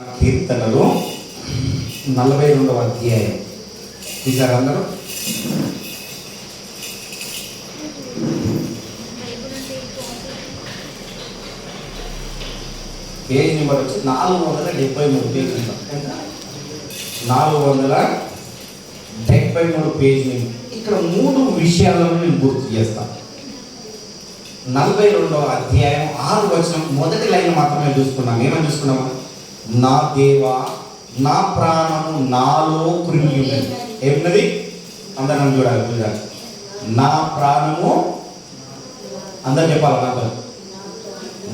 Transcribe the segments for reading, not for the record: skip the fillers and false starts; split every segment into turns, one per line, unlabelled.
కీర్తనలు 42వ అధ్యాయం తీసారు అందరూ. పేజ్ నెంబర్ వచ్చి 473 పేజ్ నెంబర్. ఎంత? 473 పేజ్ నెంబర్. ఇక్కడ 3 విషయాలను నేను గుర్తు చేస్తాను. 42వ అధ్యాయం 6వ వచనం మొదటి లైన్ మాత్రమే చూసుకున్నాం. ఏమని చూసుకున్నాము? నా దేవా, నా ప్రాణము నాలో కృంగి ఉన్నది. ఏమున్నది? అందరం చూడాలి. నా ప్రాణము, అందరు చెప్పాలి నాతో.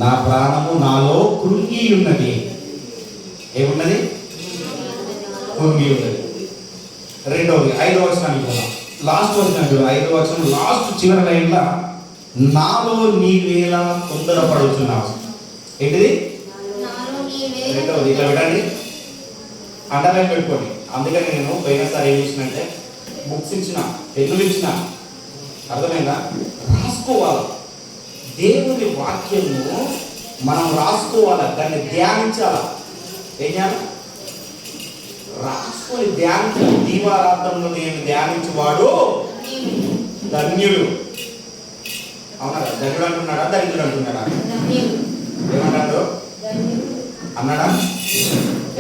నా ప్రాణము నాలో కృంగి ఉన్నది. ఏమున్నది? కృంగి ఉన్నది. రెండవది 5వ వచనానికి పోదాం. లాస్ట్ వచనం చూడ. 5వ వచనం లాస్ట్ చివరి లైన్లో నాలో నీవేలా తొందరపడుతున్నావు. ఏంటిది? రెండవది ఇట్లా పెట్టండి, అండర్లైన్ పెట్టుకోండి. అందుకని నేను పోయినసారి ఏం చేసినంటే బుక్స్ ఇచ్చిన, పెన్నులు ఇచ్చిన, అర్థమైందా? రాసుకోవాలి. దేవుని వాక్యము మనం రాసుకోవాలి, దాన్ని ధ్యానించాలి. ఏం చేయాలి? రాసుకొని ధ్యానించాలి. దీవారాత్రంలో నేను ధ్యానించేవాడు ధన్యుడు. అవునా? ధన్యుడు అంటున్నాడా, దరిద్రుడు అంటున్నాడా? ఏమన్నాడు? అన్నాడా?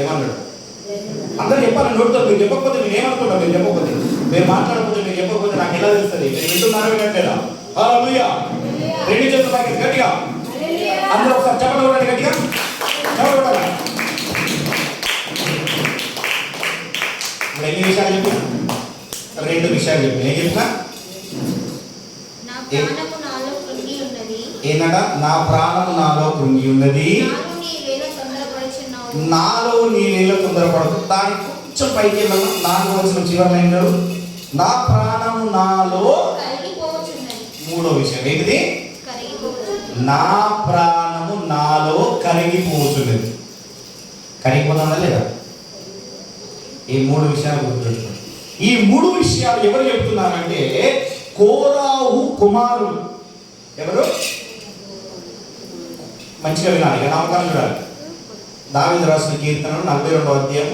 ఏమన్నాడు? అందరూ చెప్పాలి నోటితో. మీరు చెప్పకపోతే మీరు ఏమనుకుంటారు? మీరు చెప్పకపోతే, మీరు మాట్లాడకపోతే, మీరు చెప్పకపోతే నాకు ఎలా తెలుస్తుంది? మీరు వింటున్నారా వినట్లేదా? హల్లెలూయా. రెండు చేతులు పైకి గట్టిగా అందరూ ఒకసారి చెప్పండి, కూడా గట్టిగా చెప్పండి. ఎన్ని విషయాలు చెప్పిన? 2 విషయాలు చెప్పిన. ఏం చెప్పిన? ఏంటంట? నా ప్రాణము నాలో కృంగి ఉన్నది, నాలో నీవేళ తొందరపడదు. దానికి కొంచెం పైకి వెళ్ళాను. 4వ వచనం చివరి లైన్లో నా ప్రాణము నాలో. 3వ విషయం ఏంటిది? నా ప్రాణము నాలో కరిగిపోతున్నది. కరిగిపోతుందా లేదా? ఈ 3 విషయాలు గుర్తుపెట్టుకోండి. ఈ 3 విషయాలు ఎవరు చెప్తున్నారంటే కోరాహు కుమారుడు. ఎవరు? మంచిగా వినాలి, నామకాలు చూడాలి. దావీదు రాసిన కీర్తనలు 42వ అధ్యాయం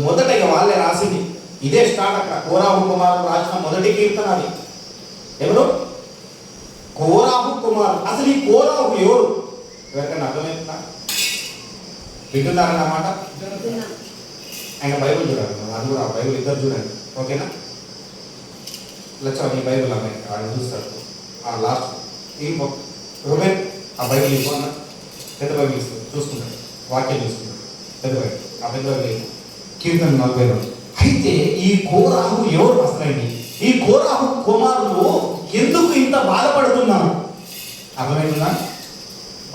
మొదటగా వాళ్ళే రాసింది. ఇదే స్టార్ట్. అక్కడ కోరాహు కుమారుడు రాసిన మొదటి కీర్తన అది. ఎవరు? కోరాహు కుమారుడు. అసలు ఈ కోరాహు ఎవరు? ఎవరికైనా అర్థమవుతుందా? వింటున్నారన్నమాట. ఆయన బైబుల్ చూడాలి, అది కూడా ఆ బైబుల్ ఇద్దరు చూడండి, ఓకేనా? లచ్చ ఈ బైబుల్ అమ్మాయి ఆయన చూస్తారు. లాస్ట్ ఈ రొమెన్ ఆ బైబుల్ ఇవ్వన్నా, పెద్ద బైబుల్ ఇస్తారు, చూసుకుంటారు, వాక్యం చూసుకుంటారు. పెద్ద బైబుల్, ఆ పెద్ద బైబుల్ కీర్తన 42. అయితే ఈ కోరాహు ఎవరు? అసలండి ఈ కోరాహు కుమారులు ఎందుకు ఇంత బాధపడుతున్నారు? అర్థమవుతుందా?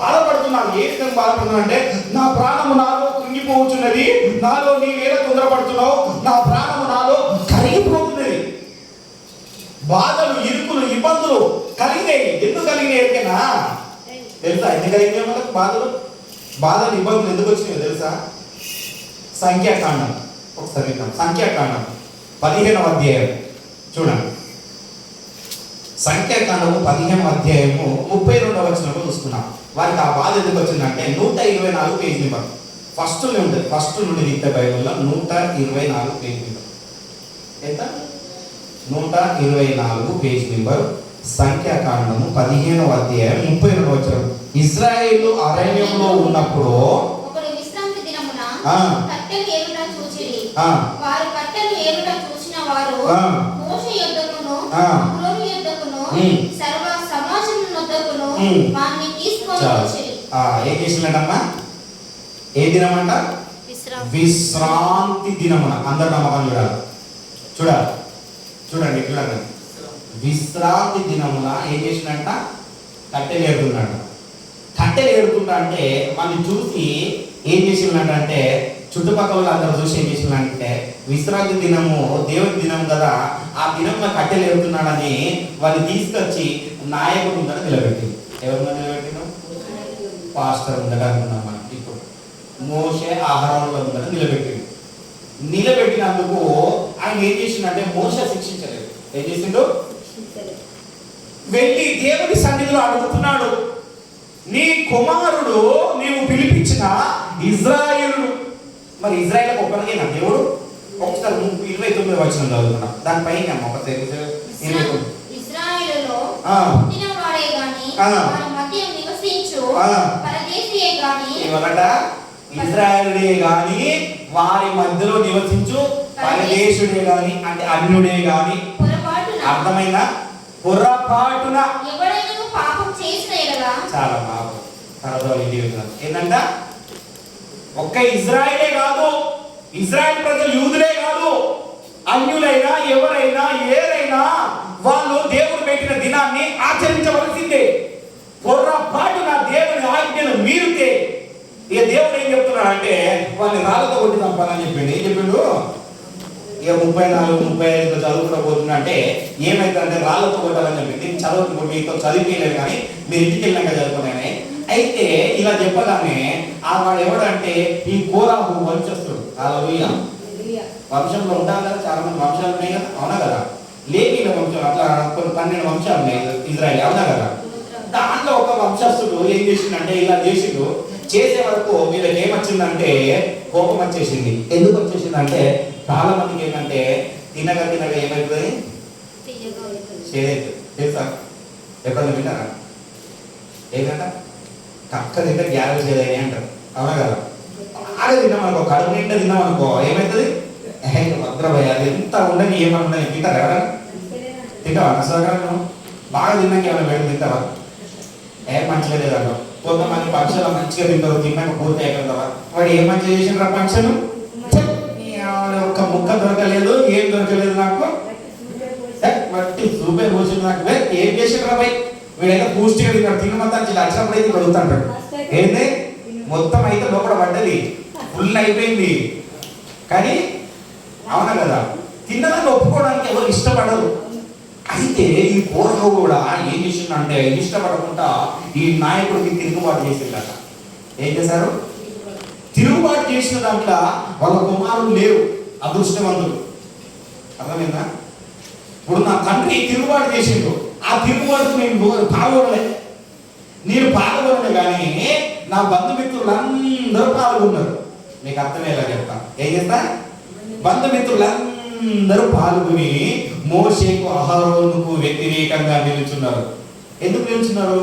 బాధపడుతున్నాను. ఏ విధంగా బాధపడుతున్నా అంటే నా ప్రాణము నాలో కృంగిపోతున్నది, నాలో నీవేళ తొందరపడుతున్నావు, నా ప్రాణము నాలో కరిగిపోతున్నది. బాధలు, ఇరుకులు, ఇబ్బందులు కలిగినాయి. ఎందుకు కలిగినాయి ఎరికేనా? తెలుసా? ఎందుకు కలిగినాయి మనకు బాధలు? బాధలు, ఇబ్బందులు ఎందుకు వచ్చినాయో తెలుసా? సంఖ్యాకాండం ఒకసారి వింటాం. సంఖ్యాకాండం 15వ అధ్యాయం చూడండి. సంఖ్యాకాండము 15వ అధ్యాయము 32వ వచనంలో చూసుకున్నాం. వారికి ఆ బాధ ఎందుకు వచ్చిందంటే 124 పేజ్ నెంబర్ ఫస్ట్ ఉంటుంది. ఫస్ట్ నుండి తీస్తే బైబిల్లో 124 పేజ్ నెంబర్. ఎంత? 124 పేజ్ నెంబర్. సంఖ్యాకాండము 15వ అధ్యాయం 32వ వచనం. ఇశ్రాయేలు అరణ్యంలో ఉన్నప్పుడు ఏం చేసినట్టమ్మా? ఏ దినమంట? విశ్రాంతి దినమున. అందరు నమ్మకం చూడాలి, చూడండి. విశ్రాంతి దినమున ఏం చేసినట్ట? కట్టెలు ఏడుతున్నాడు. కట్టెలు ఏడుతుంటా అంటే వాళ్ళని చూసి ఏం చేసినట్టంటే చుట్టుపక్కల అందరూ చూసి ఏం చేసినట్టే విశ్రాంతి దినము దేవుని దినం కదా, ఆ దినంలో కట్టెలు ఏడుతున్నాడని వాళ్ళు తీసుకొచ్చి నాయకుడు ముందర నిలబెట్టింది. ఎవరి ముందు నిలబెట్టినాం? పాస్టర్ ముందర అనుకున్నాం మనం. ఇప్పుడు మోషే ఆహారంలో ముందర నిలబెట్టినందుకు ఆయన ఏం చేసిందంటే మోషే శిక్షించలేదు. ఏం చేసిండు? వెళ్ళి దేవుని సన్నిధిలో అడుగుతున్నాడు, నీ కుమారుడు నీవు పిలిపించిన ఇజ్రాయేలు మరి ఇజ్రాయేల్ ఒక్కరికే నా దేవుడు? ఒకసారి 29 వచనం చదువుకున్నాం, దానిపైన ఒక
ఇశ్రాయేలులో పుట్టినవాడే గాని వారి మధ్య నివసించు పరదేశీయే గాని,
ఇజ్రాయేలుడే గాని వారి మధ్యలో నివసించు పరదేశుడే గాని, అంటే అన్యుడే గాని. అర్థమైన పొరపాటున
ఎవరైనా పాపం చేసిన ఎడల,
చాలా పాపం ఏంటంట, ఒక్క ఇజ్రాయేలే కాదు, ఇజ్రాయేల్ ప్రజలు యూదులే కాదు, అన్యులైనా ఎవరైనా ఏరైనా వాళ్ళు దేవుడు పెట్టిన దినాన్ని ఆచరించవలసిందే. పొరపాటున దేవుని ఆజ్ఞను మీరితే ఇక దేవుడు ఏం చెప్తున్నాడు అంటే వాళ్ళని రాళ్ళతో కొట్టి చంపాలని చెప్పిండు. ఏం చెప్పిండు? ఇక 34, 35 చదువుకున్న పోతున్నా అంటే ఏమైతుందంటే రాళ్ళతో కొట్టాలని చెప్పింది. చదువు మీతో చదివిపోయలేదు కానీ మీరు ఇంటికి వెళ్ళాక చదువుకున్నానే. అయితే ఇలా చెప్పగానే ఆ వాడు ఎవడంటే ఈ కోరాహు వంశస్థుడు. హల్లెలూయా. వంశంలో ఉంటారు కదా, చాలా మంది వంశాలు ఉన్నాయి కదా, అవునా కదా? లేవీల వంశం అట్లా కొన్ని 12 వంశాలు ఉన్నాయి ఇజ్రాయెల్, అవునా కదా? దాంట్లో ఒక వంశస్థుడు ఏం చేసిందంటే ఇలా చేసిండు. చేసే వరకు వీళ్ళకి ఏమొచ్చిందంటే కోపం వచ్చేసింది. ఎందుకు వచ్చేసిందంటే చాలా మందికి ఏంటంటే తినగా ఏమవుతుంది, తెలుసా? ఎప్పుడన్నా విన్నారా? ఏంటంట కక్క తింటే గ్యారెల్ చేయాలి అంటారు, అవునా కదా? బాగా తిన్నాం అనుకో, కడుపు నిండా తిన్నాం అనుకో, ఏమవుతుంది? భద్రభయ అది ఎంత ఉండని ఏమన్నా ఉన్నాయి తింటారా? ఎవరైనా తింటావా? అసలు బాగా తిన్నాక ఏమైనా వేడి తింటావా? మంచిగా లేదంటావు. కొంతమంది పక్షులు మంచిగా తింటారు, తిన్నాక పూర్తి అయిపోతావా? వాడు ఏం మంచిగా చేసిన పక్షులు ఒక్క ముక్క దొరకలేదు, ఏం దొరకలేదు నాకు, బట్టి సూపే పోసింది నాకు. ఏం చేసిండ్రా భయ్? వీడైతే పూర్తిగా తిన్నాడు, తిన్న మొత్తానికి వచ్చినప్పుడు అయితే అడుగుతాడు ఏంది మొత్తం అయితే లోపల పడ్డది, ఫుల్ అయిపోయింది. కానీ అవునా కదా, తిన్నదాన్ని ఒప్పుకోవడానికి ఎవరు ఇష్టపడరు. అయితే ఈ కోరహు కూడా ఏం చేసిందంటే ఇష్టపడకుండా ఈ నాయకుడికి తిరుగుబాటు చేసిందట. ఏం చేశారు? తిరుగుబాటు చేసిన దాంట్లో వాళ్ళ కుమారులు లేరు, అదృష్టవంతులు. అర్థమైందా? ఇప్పుడు నా తండ్రి తిరుగుబాటు చేసిండు, ఆ తిరుగుబాటు నేను పాల్గొనలే కానీ నా బంధుమిత్రులందరూ పాల్గొన్నారు. మీకు అర్థమయ్యేలా చెప్తా. ఏం చేస్తా? బంధుమిత్రులందరూ పాల్గొని మోషేకు అహరోనుకు వ్యతిరేకంగా నిలుచున్నారు. ఎందుకు నిలుచున్నారు?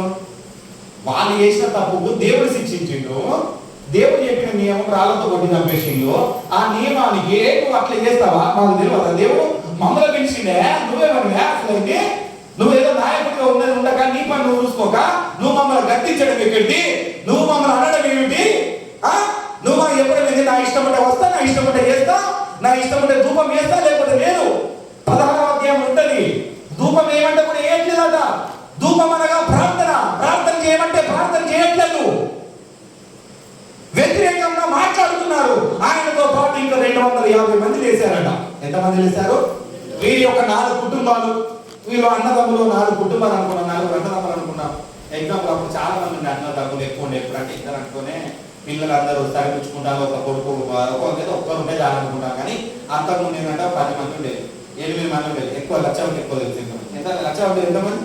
వాళ్ళు చేసిన తప్పుకు దేవుడు శిక్షించిండు, దేవుడు చెప్పిన నియమం రాళ్ళతో కొట్టి చంపేసిండు. ఆ నియమానికి నువ్వు అట్లా చేస్తావా? మాకు తెలియదా? దేవుడు మమ్మల్ని పిలిచిండే, నువ్వేమన్నా అసలు అయితే నువ్వేదో నాయకుడిగా ఉన్నది ఉండక నీ పని నువ్వు చూసుకోక నువ్వు మమ్మల్ని గట్టించడం ఎక్కడి, నువ్వు మమ్మల్ని అనడం ఏమిటి? నువ్వు మాకు ఎప్పుడైనా నా ఇష్టం ఉంటే వస్తా, నా ఇష్టం ఉంటే చేస్తా, నా ఇష్టం ఉంటే ధూపం వేస్తా, లేకపోతే లేదు. 16వ అధ్యాయం ఉంటుంది. ధూపం ఏమంటే కూడా ఏం లేదట. ధూపం అనగా ప్రార్థన, ప్రార్థన చేయమంటే ప్రార్థన చేయట్లేదు, వ్యతిరేకంగా మాట్లాడుతున్నారు. ఆయనతో పాటు ఇంకా 250 మంది లేశారట. ఎంతమంది లేశారు? వీరి యొక్క 4 కుటుంబాలు, వీళ్ళు అన్నదమ్ములు 4 కుటుంబాలు అనుకున్నాం, 4 అన్నదమ్ములు అనుకున్నాం. ఎగ్జాంపుల్ అప్పుడు చాలా మంది ఉండే అన్నదమ్ములు ఎక్కువ ఉండే. ఎప్పుడంటే ఇద్దరు అనుకునే పిల్లలందరూ సరిపుచ్చుకుంటారు, ఒక కొడుకు ఒక్కరు ఉంటే చాలా అనుకుంటాం. కానీ అంతకుముందు ఏంటంటే 10 మంది ఉండేది, 8 మంది ఉండేది. ఎక్కువ లక్ష ఉంటే ఎక్కువ తెలిసింది. ఎంత లక్ష ఉంటే ఎంతమంది?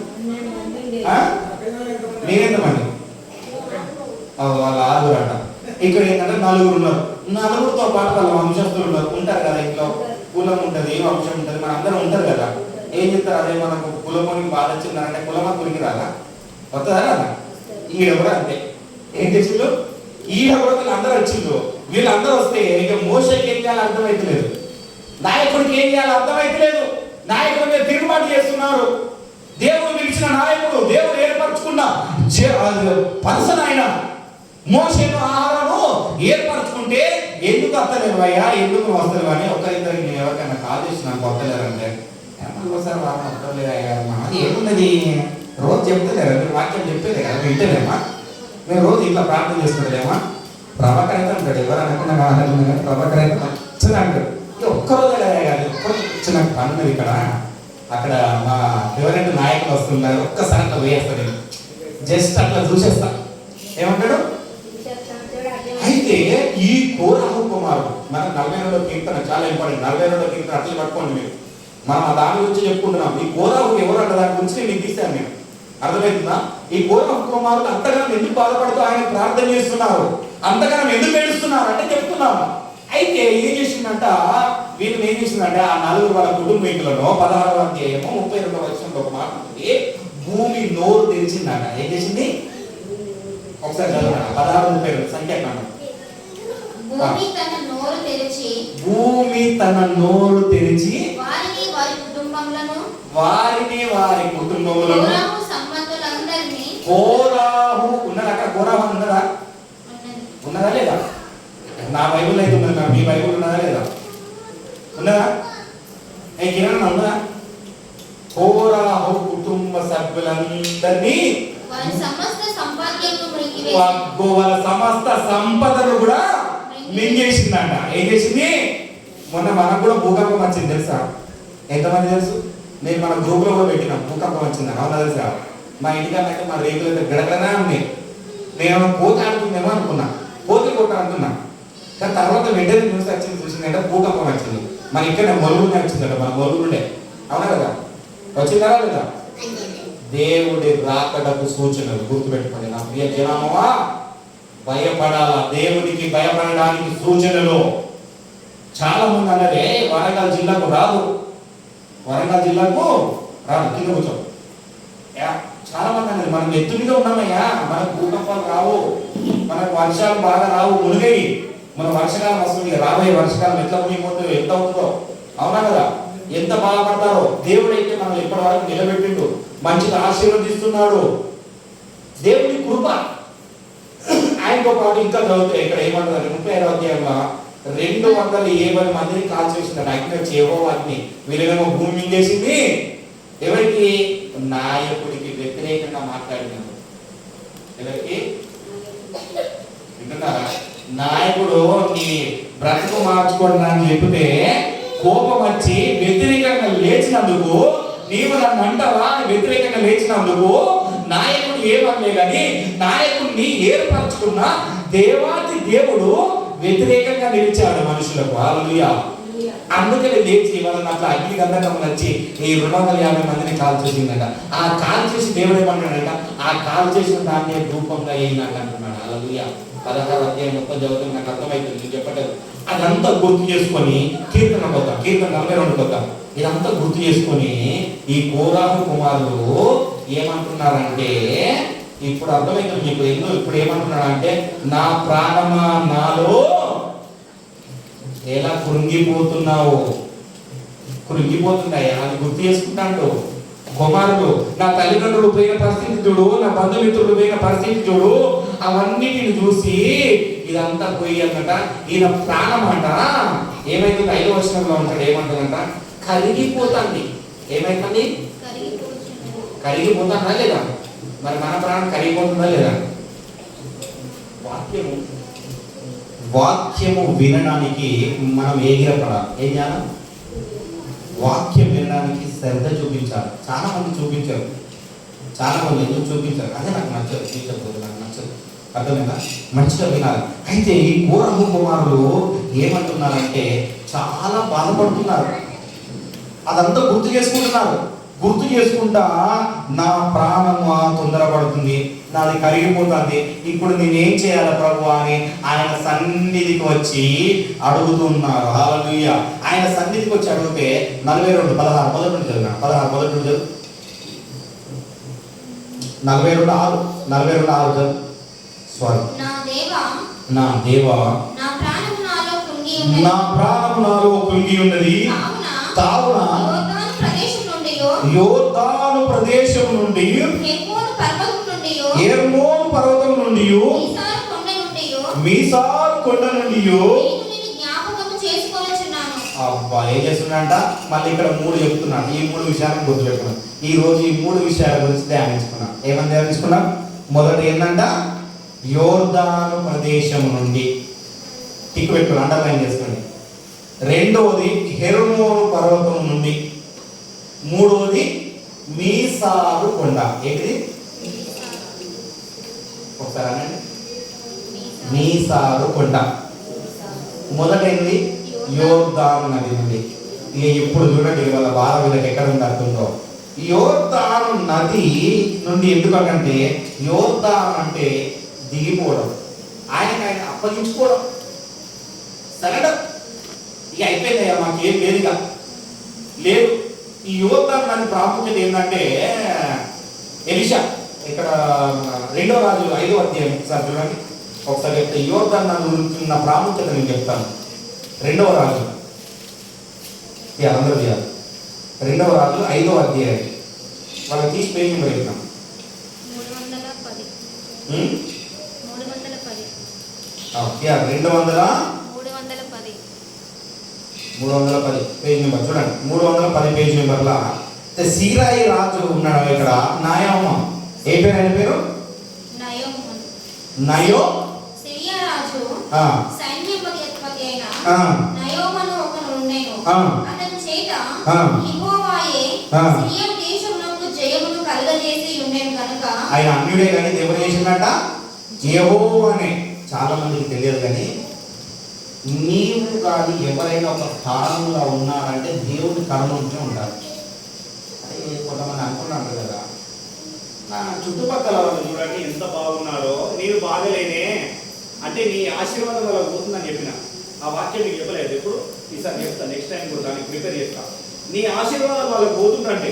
మీరెంతమంది? వాళ్ళ 6 అంట. ఇక్కడ ఏంటంటే 4 ఉన్నారు. 4తో పాటు వాళ్ళ వంశస్థులు ఉన్నారు, ఉంటారు కదా. ఇంట్లో కులం ఉంటుంది, వంశం ఉంటుంది, మన అందరం ఉంటారు కదా. ఏం చెప్తారు? అదే మనకు కులమునికి బాధ వచ్చిందంటే కులమా కులికి రాదా? వస్తుందా రాదా? ఈడ కూడా అంతే. ఏం చేసిండు? ఈడ కూడా వీళ్ళందరూ వచ్చిండు. వీళ్ళందరూ వస్తే ఇక మోషేకి ఏం చేయాలో అర్థమైతలేదు, నాయకుడికి ఏం చేయాలో అర్థమైతలేదు. నాయకుడి మీద తిరుగుబాటు చేస్తున్నారు. దేవుడు పిలిచిన నాయకుడు, దేవుడు ఏర్పరచుకున్న పర్సన్ ఆయన మోషేను ఆహారము ఏర్పరచుకుంటే ఎందుకు వస్తలేవు అయ్యా, ఎందుకు వస్తలేవు అని ఒకరిద్దరికి నేను ఎవరికైనా కాల్ చేసి నాకు వస్తలేరంటే ఒకసారి వారం వస్తలేదమ్మా, అది ఏమున్నది రోజు చెప్తలేరా? మీరు వాక్యం చెప్పేది కదా, వింటలేమా? మేము రోజు ఇట్లా ప్రార్థన చేసుకుంటలేమా? ప్రభాకర్ అయితే అంటాడు, ఎవరు అనుకున్నా కానీ ప్రభాకర్ అయితే వచ్చింది అంటాడు. ఒక్కరోజు కాదు, ఒక్కరోజు వచ్చిన పనున్నది ఇక్కడ. అక్కడ మా ఎవరైనా నాయకులు వస్తున్నారు, ఒక్కసారి అట్లా వేయేస్తాడు, జస్ట్ అట్లా చూసేస్తా. ఏమంటాడు? అయితే ఈ కోరహు కుమారుడు మన 42వ కీర్తన చాలా ఇంపార్టెంట్. 42వ కీర్తన అట్లా పట్టుకోండి మీరు. మనం దాని గురించి చెప్పుకుంటున్నాం. ఈ కోరహు ఎవరు అంటే దాని గురించి నేను తీశాను. నేను అర్థమవుతుందా? ఈ కోరహు కుమారులు అంతగానం ఎందుకు బాధపడుతూ ఆయన ప్రార్థన చేస్తున్నారు, అంతగానం ఎందుకు ఏడుస్తున్నారు అంటే చెప్తున్నాము. అయితే ఏం చేసిందంట, వీళ్ళు ఏం చేసిందంటే ఆ నలుగురు వాళ్ళ కుటుంబీకులను 16వ అధ్యాయము 32వ వచనంలో ఒక మాట ఉంటుంది, భూమి నోరు తెరిచిందట. ఏం చేసింది? ఒకసారి చదవండి. 16:32 సంఖ్యాకాండం.
భూమి తన నోరు తెరిచి వారిని వారి కుటుంబములను
కోరాహు ఉన్నదా? అక్కడ కోరాహు ఉన్నదా? ఉన్నదా లేదా? నా బైబుల్ అయితే ఉన్నదా? మీ బైబుల్ ఉన్నదా లేదా? ఉన్నదా? ఏ కిరణ్ ఉన్నదా? కోరాహు కుటుంబ సభ్యులందరినీ
వాళ్ళ సమస్త
సంపదను కూడా మింగేసిందంట. ఏం చేసింది? మొన్న మనకు కూడా భూకంపం వచ్చింది తెలుసా? ఎంతమంది తెలుసు? నేను మన గ్రూప్ లో కూడా పెట్టినా భూకంపం వచ్చిందని. అవునా తెలుసా? మా ఇంటికన్నా మా రేకులు గడగడనే ఉన్నాయి. నేను కోతి ఆడుతుందేమో అనుకున్నా, కోతి కొట్ట అనుకున్నా. కానీ తర్వాత వెంటనే న్యూస్ చూసిందంటే భూకంపం వచ్చింది. మన ఇక్కడ మొలుగునే వచ్చిందట, మన మొలుగుండే. అవునా కదా? వచ్చిందా లేదా? దేవుడి రాకడకు సూచనలు గుర్తుపెట్టుకోండి నా ప్రియ జనామా. భయపడాలా? దేవుడికి భయపడడానికి సూచనలు. చాలా మంది అన్నదే వరంగల్ జిల్లాకు రాదు, వరంగల్ జిల్లాకు రాదు. కింద కూర్చో. చాలా మంది అన్నది మనం ఎత్తు మీద ఉన్నామయ్యా, మనకు భూకంపాలు రావు, మనకు వర్షాలు బాగా రావు, మునిగయి. మన వర్షకాలం వస్తుంది, రాబోయే వర్షకాలం ఎట్లా మునిగిపోతుందో ఎంత అవుతుందో. అవునా కదా? ఎంత బాధపడతారో. దేవుడైతే మనం ఇప్పటి వరకు నిలబెట్టిండు, మంచిగా ఆశీర్వదిస్తున్నాడు. దేవుడి కృప. ఆయనతో పాటు ఇంకా చదివితే ఇక్కడ ఏమంటారు 35వ అధ్యాయంలో 270 మందిని కాల్ చేసింది అగ్ని వచ్చి యెహోవాని. వీళ్ళేమో భూమి మింగేసింది. ఎవరికి? నాయకుడికి వ్యతిరేకంగా మాట్లాడినారు. ఎవరికి? వింటున్నారా? నాయకుడు నీ బ్రతుకు మార్చుకోండి అని చెప్తే కోపం వచ్చి వ్యతిరేకంగా లేచినందుకు, నీవు నన్ను అంటావా వ్యతిరేకంగా లేచినందుకు నాయకుడు ఏమనలే కానీ నాయకుడిని ఏర్పరచుకున్న దేవాది దేవుడు వ్యతిరేకంగా నిలిచాడు మనుషులకు. హల్లెలూయా. అందుకని లేచి వాళ్ళని అట్లా అగ్ని గంధకం వచ్చి ఈ 250 మందిని కాల్ చేసిందట. ఆ కాల్ చేసి దేవుడు ఏమన్నాడట, ఆ కాల్ చేసిన దాన్ని రూపంగా అయినాక అంటున్నాడు. హల్లెలూయా. 16వ అధ్యాయం మొత్తం చదువుతుంది, నాకు అర్థమవుతుంది చెప్పలేదు. అదంతా గుర్తు చేసుకొని కీర్తన కొద్దాం, కీర్తన 42 కొద్దాం. ఇదంతా గుర్తు చేసుకొని ఈ కోరాహు కుమారులు ఏమంటున్నారంటే, ఇప్పుడు అర్థమవుతుంది మీకు ఇప్పుడు ఏమంటున్నాడంటే, నా ప్రాణమా నాలో ఎలా కృంగిపోతున్నావు, కృంగిపోతున్నాయా అది గుర్తు చేసుకుంటాడు కుమారుడు. నా తల్లిదండ్రులు పోయిన పరిస్థితి చూడు, నా బంధుమిత్రులు పోయిన పరిస్థితి చూడు, అవన్నిటిని చూసి ఇదంతా పోయి అన్నట ఈయన ప్రాణం అంట ఏమైతుంది 5వ వచనంలో ఉంటాడు, ఏమంటుందంట కరిగిపోతుంది. ఏమైతుంది? కరిగిపోతుందా లేదా? మరి మన ప్రాణం కరిగిపోతుందా లేదా? వాక్యము వినడానికి మనం ఎగిరపడాలి. ఏం చేయాలి? వాక్యం వినడానికి శ్రద్ధ చూపించాలి. చాలా మంది చూపించారు, చాలా మంది ఎందుకు చూపించారు అదే నాకు నచ్చదు, తీర్చకపోతే నాకు నచ్చదు. అర్థమైనా? మంచిగా వినాలి. అయితే ఈ కోరహు కుమారులు ఏమంటున్నారంటే చాలా బాధపడుతున్నారు. అదంతా గుర్తు చేసుకుంటున్నారు. గుర్తు చేసుకుంటా నా ప్రాణము తొందరపడుతుంది, నాది కరిగిపోతుంది, ఇప్పుడు నేనేం చేయాలి ప్రభు అని ఆయన సన్నిధికి వచ్చి అడుగుతున్నారు. హల్లెలూయా. ఆయన సన్నిధికి వచ్చి అడిగితే 42:16 మొదటి నుండి చదివినా 16 మొదటి నుండి చదువు. 42:6 సారీ. నా దేవా నా ప్రాణము నాలో కృంగి ఉన్నది, కావున యోర్దాను ప్రదేశం నుండి హెర్మోను పర్వతం నుండి మీసారు కొండ నుండి అబ్బా ఏం చేస్తున్నాడంట. మళ్ళీ ఇక్కడ 3 చెప్తున్నాను. ఈ 3 విషయాలను గుర్తు పెట్టుకున్నాం. ఈ రోజు ఈ 3 విషయాల గురించి ధ్యానించుకున్నాం. ఏమని ధ్యానించుకున్నాం? మొదటి ఏంటంట యోర్దాను ప్రదేశం నుండి, టిక్ పెట్టుకుని అండర్లైన్ చేసుకోండి. రెండవది హెర్మోను పర్వతం నుండి, మూడవది మీసారు కొండ. ఏంటిది? ఒకసారి అనండి. మీసారు కొండ. మొదటైంది యోర్దాను నది నుండి. ఇక ఇప్పుడు చూడండి వాళ్ళ బాధ వీళ్ళకి ఎక్కడ ఉంది అర్థంలో. యోర్దాను నది నుండి ఎందుకంటే యోర్దాను అంటే దిగిపోవడం, ఆయన అప్పగించుకోవడం, సగడం. ఇక అయిపోయిందయ్యా మాకేం లేదుగా లేదు. ఈ యోర్దాను నది ప్రాముఖ్యత ఏంటంటే ఎలీషా ఇక్కడ 2వ రాజులు 5వ అధ్యాయం ఒకసారి చూడండి. ఒకసారి చెప్తే యోర్దాను నది ఉన్న ప్రాముఖ్యత నేను చెప్తాను. 2వ రాజులు అందరూ చేయాలి. 2వ రాజులు 5వ అధ్యాయం వాళ్ళకి తీసి పేజ్ నెంబర్ చెప్తాం. 310 పేజ్ నెంబర్ చూడండి. 310 పేజ్ నెంబర్లా సీరాయి రాజు ఉన్నాడు ఇక్కడ. నాయమ ఏ పేరు ఆయన పేరు? నయో.
సిరియా రాజు సైన్యాధిపతి అయిన నయోమను ఒకడు ఉండెను. అతని చేత యెహోవాయే సిరియా దేశమునకు జయమును కలుగజేసి ఉండెను కనుక
ఆయన అన్యుడే కానీ దేవుడు చేసిందట యెహోవానే. చాలా మందికి తెలియదు కానీ నీవు కానీ ఎవరైనా ఒక స్థానంలో ఉన్నారంటే దేవుడి కరుణ ఉంటే ఉండాలి. కొంతమంది అనుకున్నాను కదా, నా చుట్టుపక్కల వాళ్ళు చూడండి ఎంత బాగున్నారో, నేను బాగలేనే అంటే నీ ఆశీర్వాదం వల్ల పోతుందని చెప్పిన ఆ వాక్యం నీకు చెప్పలేదు ఎప్పుడు. ఈసారి చెప్తా, నెక్స్ట్ టైం కూడా దానికి ప్రిపేర్ చేస్తా. నీ ఆశీర్వాదం వాళ్ళకి పోతుందంటే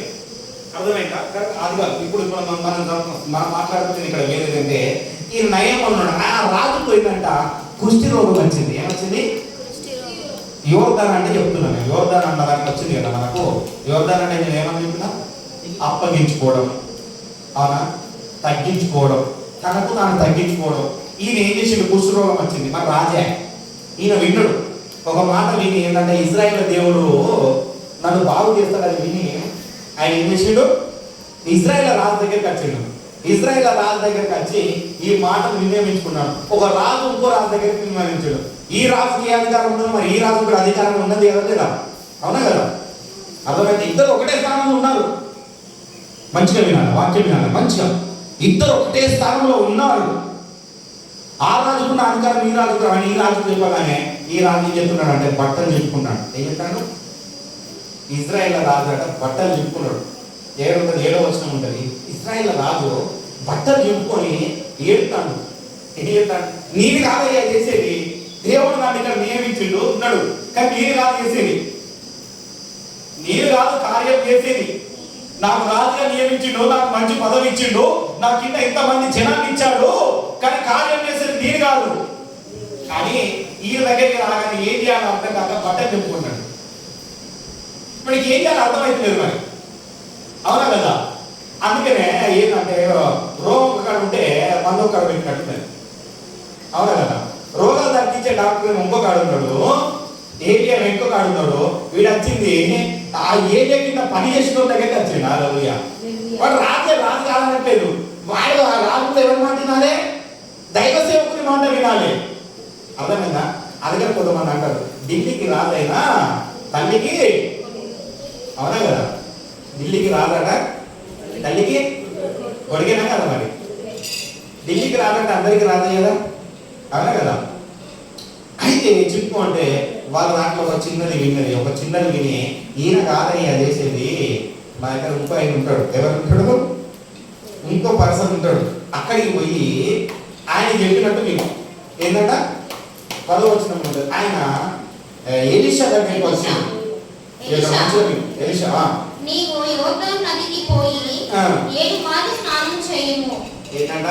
అర్థమైందా? అది కాదు. ఇప్పుడు మనం మాట్లాడుతుంది ఇక్కడ వేరేదంటే ఈ నయం ఉన్నాడు. ఆ రాజు పోయిందంట కుష్టి రోగం వచ్చింది. ఏమొచ్చింది? యోర్దాన్ అంటే చెప్తున్నాను. యోర్దాన్ అన్న దానికి వచ్చింది కదా మనకు. యోర్దాన్ అంటే నేను ఏమని చెప్తున్నా? అప్పగించుకోవడం, అవునా, తగ్గించుకోవడం, తనకు తాను తగ్గించుకోవడం. ఈయన ఏం చేసిండు? కుష్టి రోగం వచ్చింది. మరి రాజే ఈయన విన్నాడు. ఒక మాట విని ఏంటంటే ఇజ్రాయేల్ దేవుడు నన్ను బాగు చేస్తాడని విని ఆయన ఏం చేసిండు? ఇజ్రాయేల్ రాజు దగ్గరికి వచ్చిండు. ఇజ్రాయేల్ రాజు దగ్గరికి వచ్చి ఈ మాటను వినియోగించుకున్నాడు. ఒక రాజు ఇంకో రాజు దగ్గరికి వినియోగించాడు. ఈ రాజుకి ఏ అధికారం ఉండదు, మరి ఈ రాజు కూడా అధికారం ఉన్నది కదా లేదా? అవునా కదా? అర్థమైతే ఇద్దరు ఒకటే స్థానంలో ఉన్నారు. మంచిగా వినాలి, వాక్యం వినాలి మంచిగా. ఇద్దరు ఒకటే స్థానంలో ఉన్నారు. ఆ రాజుకున్న అధికారం ఈ రాజుకు అని ఈ రాజు చెప్పగానే ఈ రాజు ఏం చెప్తున్నాడు అంటే బట్టలు చెప్పుకున్నాడు. ఏం చెప్తాడు? ఇజ్రాయేల్ రాజు అంటే బట్టలు చెప్పుకున్నాడు. 7వ వచనం ఉంటుంది. ఇజ్రాయేల్ రాజు బట్టలు చెప్పుకొని ఏడుతాడు. ఏం చెప్తాడు? నీది కాదయ్యా చేసేది, దేవుడు నన్ను ఇక్కడ నియమించిండు ఉన్నాడు, కానీ నీది కాదు చేసేది, నీది కాదు కార్యం చేసేది. నాకు రాజుగా నియమించిండు, నాకు మంచి పదవి ఇచ్చిండు, నా కింద ఇంతమంది జనాన్ని ఇచ్చాడు, కానీ కార్యం చేసేది నీది కాదు. కానీ ఈ దగ్గరికి రాగానే ఏం చేయాలో అర్థం కాక బట్టలు చెప్పుకున్నాడు. ఇప్పటికి ఏం చేయాలో అర్థమైతలేదు మరి. అవునా కదా? అందుకనే ఏంటంటే రోగం ఒకడు ఉంటే మందు ఒకడు పెట్టినట్టు. అవునా కదా? రోగాలు తగ్గించే డాక్టర్ ఇంకొకడు ఉన్నాడు, ఏరియా ఇంకొకడు ఉన్నాడు. వీడు వచ్చింది ఆ ఏరియా కింద పని చేసిన దగ్గరికి వచ్చిండు. హల్లెలూయా. వాడు రాజు కాదనట్లేదు. వాడు ఆ రాజుతో ఎవరి మాట వినాలి? దైవ సేవకుని మాట వినాలి. అర్థమైందా? అందుకని కొంతమంది అంటారు ఢిల్లీకి రాజైనా తల్లికి, అవునా కదా? ఢిల్లీకి రాదట తల్లికి కొడిగినా కదా? మరి ఢిల్లీకి రాదంటే అందరికి రాదు కదా? అవునా కదా? అయితే చెప్పు అంటే వాళ్ళ దాంట్లో ఒక చిన్నది విని ఈయన కాదయ్యా చేసేది, మా దగ్గర ఇంకో ఆయన ఉంటాడు. ఎవరు ఉంటాడు? ఇంకో పర్సన్ ఉంటాడు. అక్కడికి పోయి ఆయన చెప్పినట్టు మీకు ఏంటంట 10వ వచనం ఉంటుంది. ఆయన ఎలీషా దగ్గరికి వచ్చాడు. ఎలీషా
నీవు యోర్దాను నదికి పోయి 7 మార్లు స్నానం చేయుము.
ఏంటంట?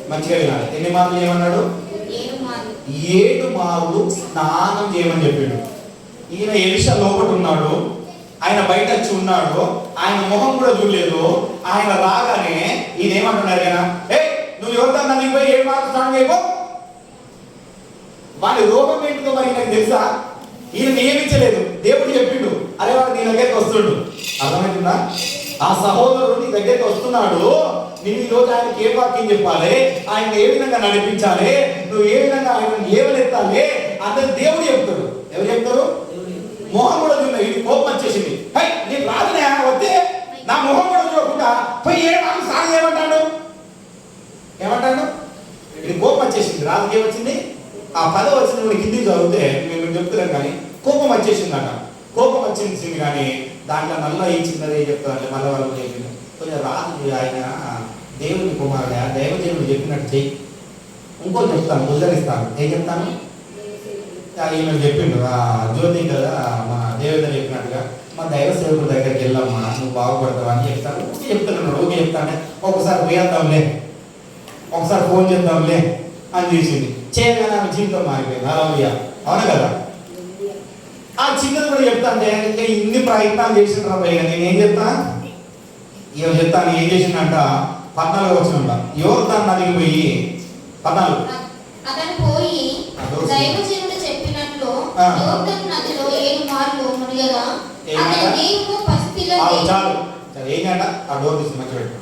మంచిగా వినాలి. ఎన్ని మార్లు చేయమన్నాడు? 7 మార్లు స్నానం చేయమని చెప్పాడు. ఈయన ఎలీషా లోపల ఉన్నాడు, ఆయన బయట వచ్చి ఉన్నాడు, ఆయన ముఖం కూడా చూడలేదు. ఆయన రాగానే ఈయన ఏమంటున్నారు? ఆయన నువ్వు యోర్దాను నదికి పోయి 7 మార్లు స్నానం చేయబో. వాడి రోగం ఏంటిదో మరి నాకు తెలుసా? ఈయన నియమించలేదు, దేవుడు చెప్పిండు. అరే వాడు నీ దగ్గరికి వస్తుండు. అర్థమవుతుందా? ఆ సహోదరుడు నీ దగ్గరికి వస్తున్నాడు. నేను ఈరోజు ఆయనకి ఏ వాక్యం చెప్పాలి, ఆయన ఏ విధంగా నడిపించాలి, నువ్వు ఏ విధంగా ఆయన ఏమనెత్తాలి అందరు దేవుడు చెప్తాడు. ఎవరు చెప్తారు? మొహం కూడా చూడ. ఇది కోపం వచ్చేసింది. నేను రాజునే వస్తే నా మొహం కూడా చూడకుండా పోయి 7 మార్లు స్నానం చేయమంటాడు. ఏమంటాడు? ఇది కోపం వచ్చేసింది. రాజుకి ఏమొచ్చింది? ఆ 10వ వచనం హిందీ చదివితే మేము చెప్తున్నాం కానీ కోపం వచ్చేసిందట. కోపం వచ్చింది కానీ దాంట్లో మళ్ళీ ఈ చిన్నది ఏం చెప్తారంటే మళ్ళీ వాళ్ళు చెప్పింది కొంచెం రాజు ఆయన దేవుని కుమారుడు, దైవజనుడు చెప్పినట్టు చెయ్యి. ఇంకో చెప్తాను, ఉద్ధరిస్తాను. ఏం చెప్తాను? ఈమె చెప్పిండు జ్యోతి కదా మన దేవత చెప్పినట్టుగా మా దైవ సేవకుడి దగ్గరికి వెళ్ళమ్మా నువ్వు బాగుపడతావు అని చెప్తున్నాడు. ఓకే చెప్తానే ఒకసారి పోయేద్దాంలే, ఒకసారి ఫోన్ చేద్దాంలే అని చేసింది. చేయగానే ఆమె జీవితం మారిపోయింది. అలా అవునా కదా? ఆ చిన్నది కూడా చెప్తాంటే ఇంకా ఇన్ని ప్రయత్నాలు చేసిన రాబోయే నేనేం చెప్తా ఏమో చెప్తాను. ఏం చేసిందంట 14 వచ్చినంట యోర్దాను నదికి పోయి 14
అతను పోయి దైవజనుడు చెప్పినట్లు యోర్దాను నదిలో 7 మార్లు మునిగగా అతని దేహము పసిపిల్ల
చాలు ఏంటంట ఆ డోర్ తీసి మంచి పెట్టు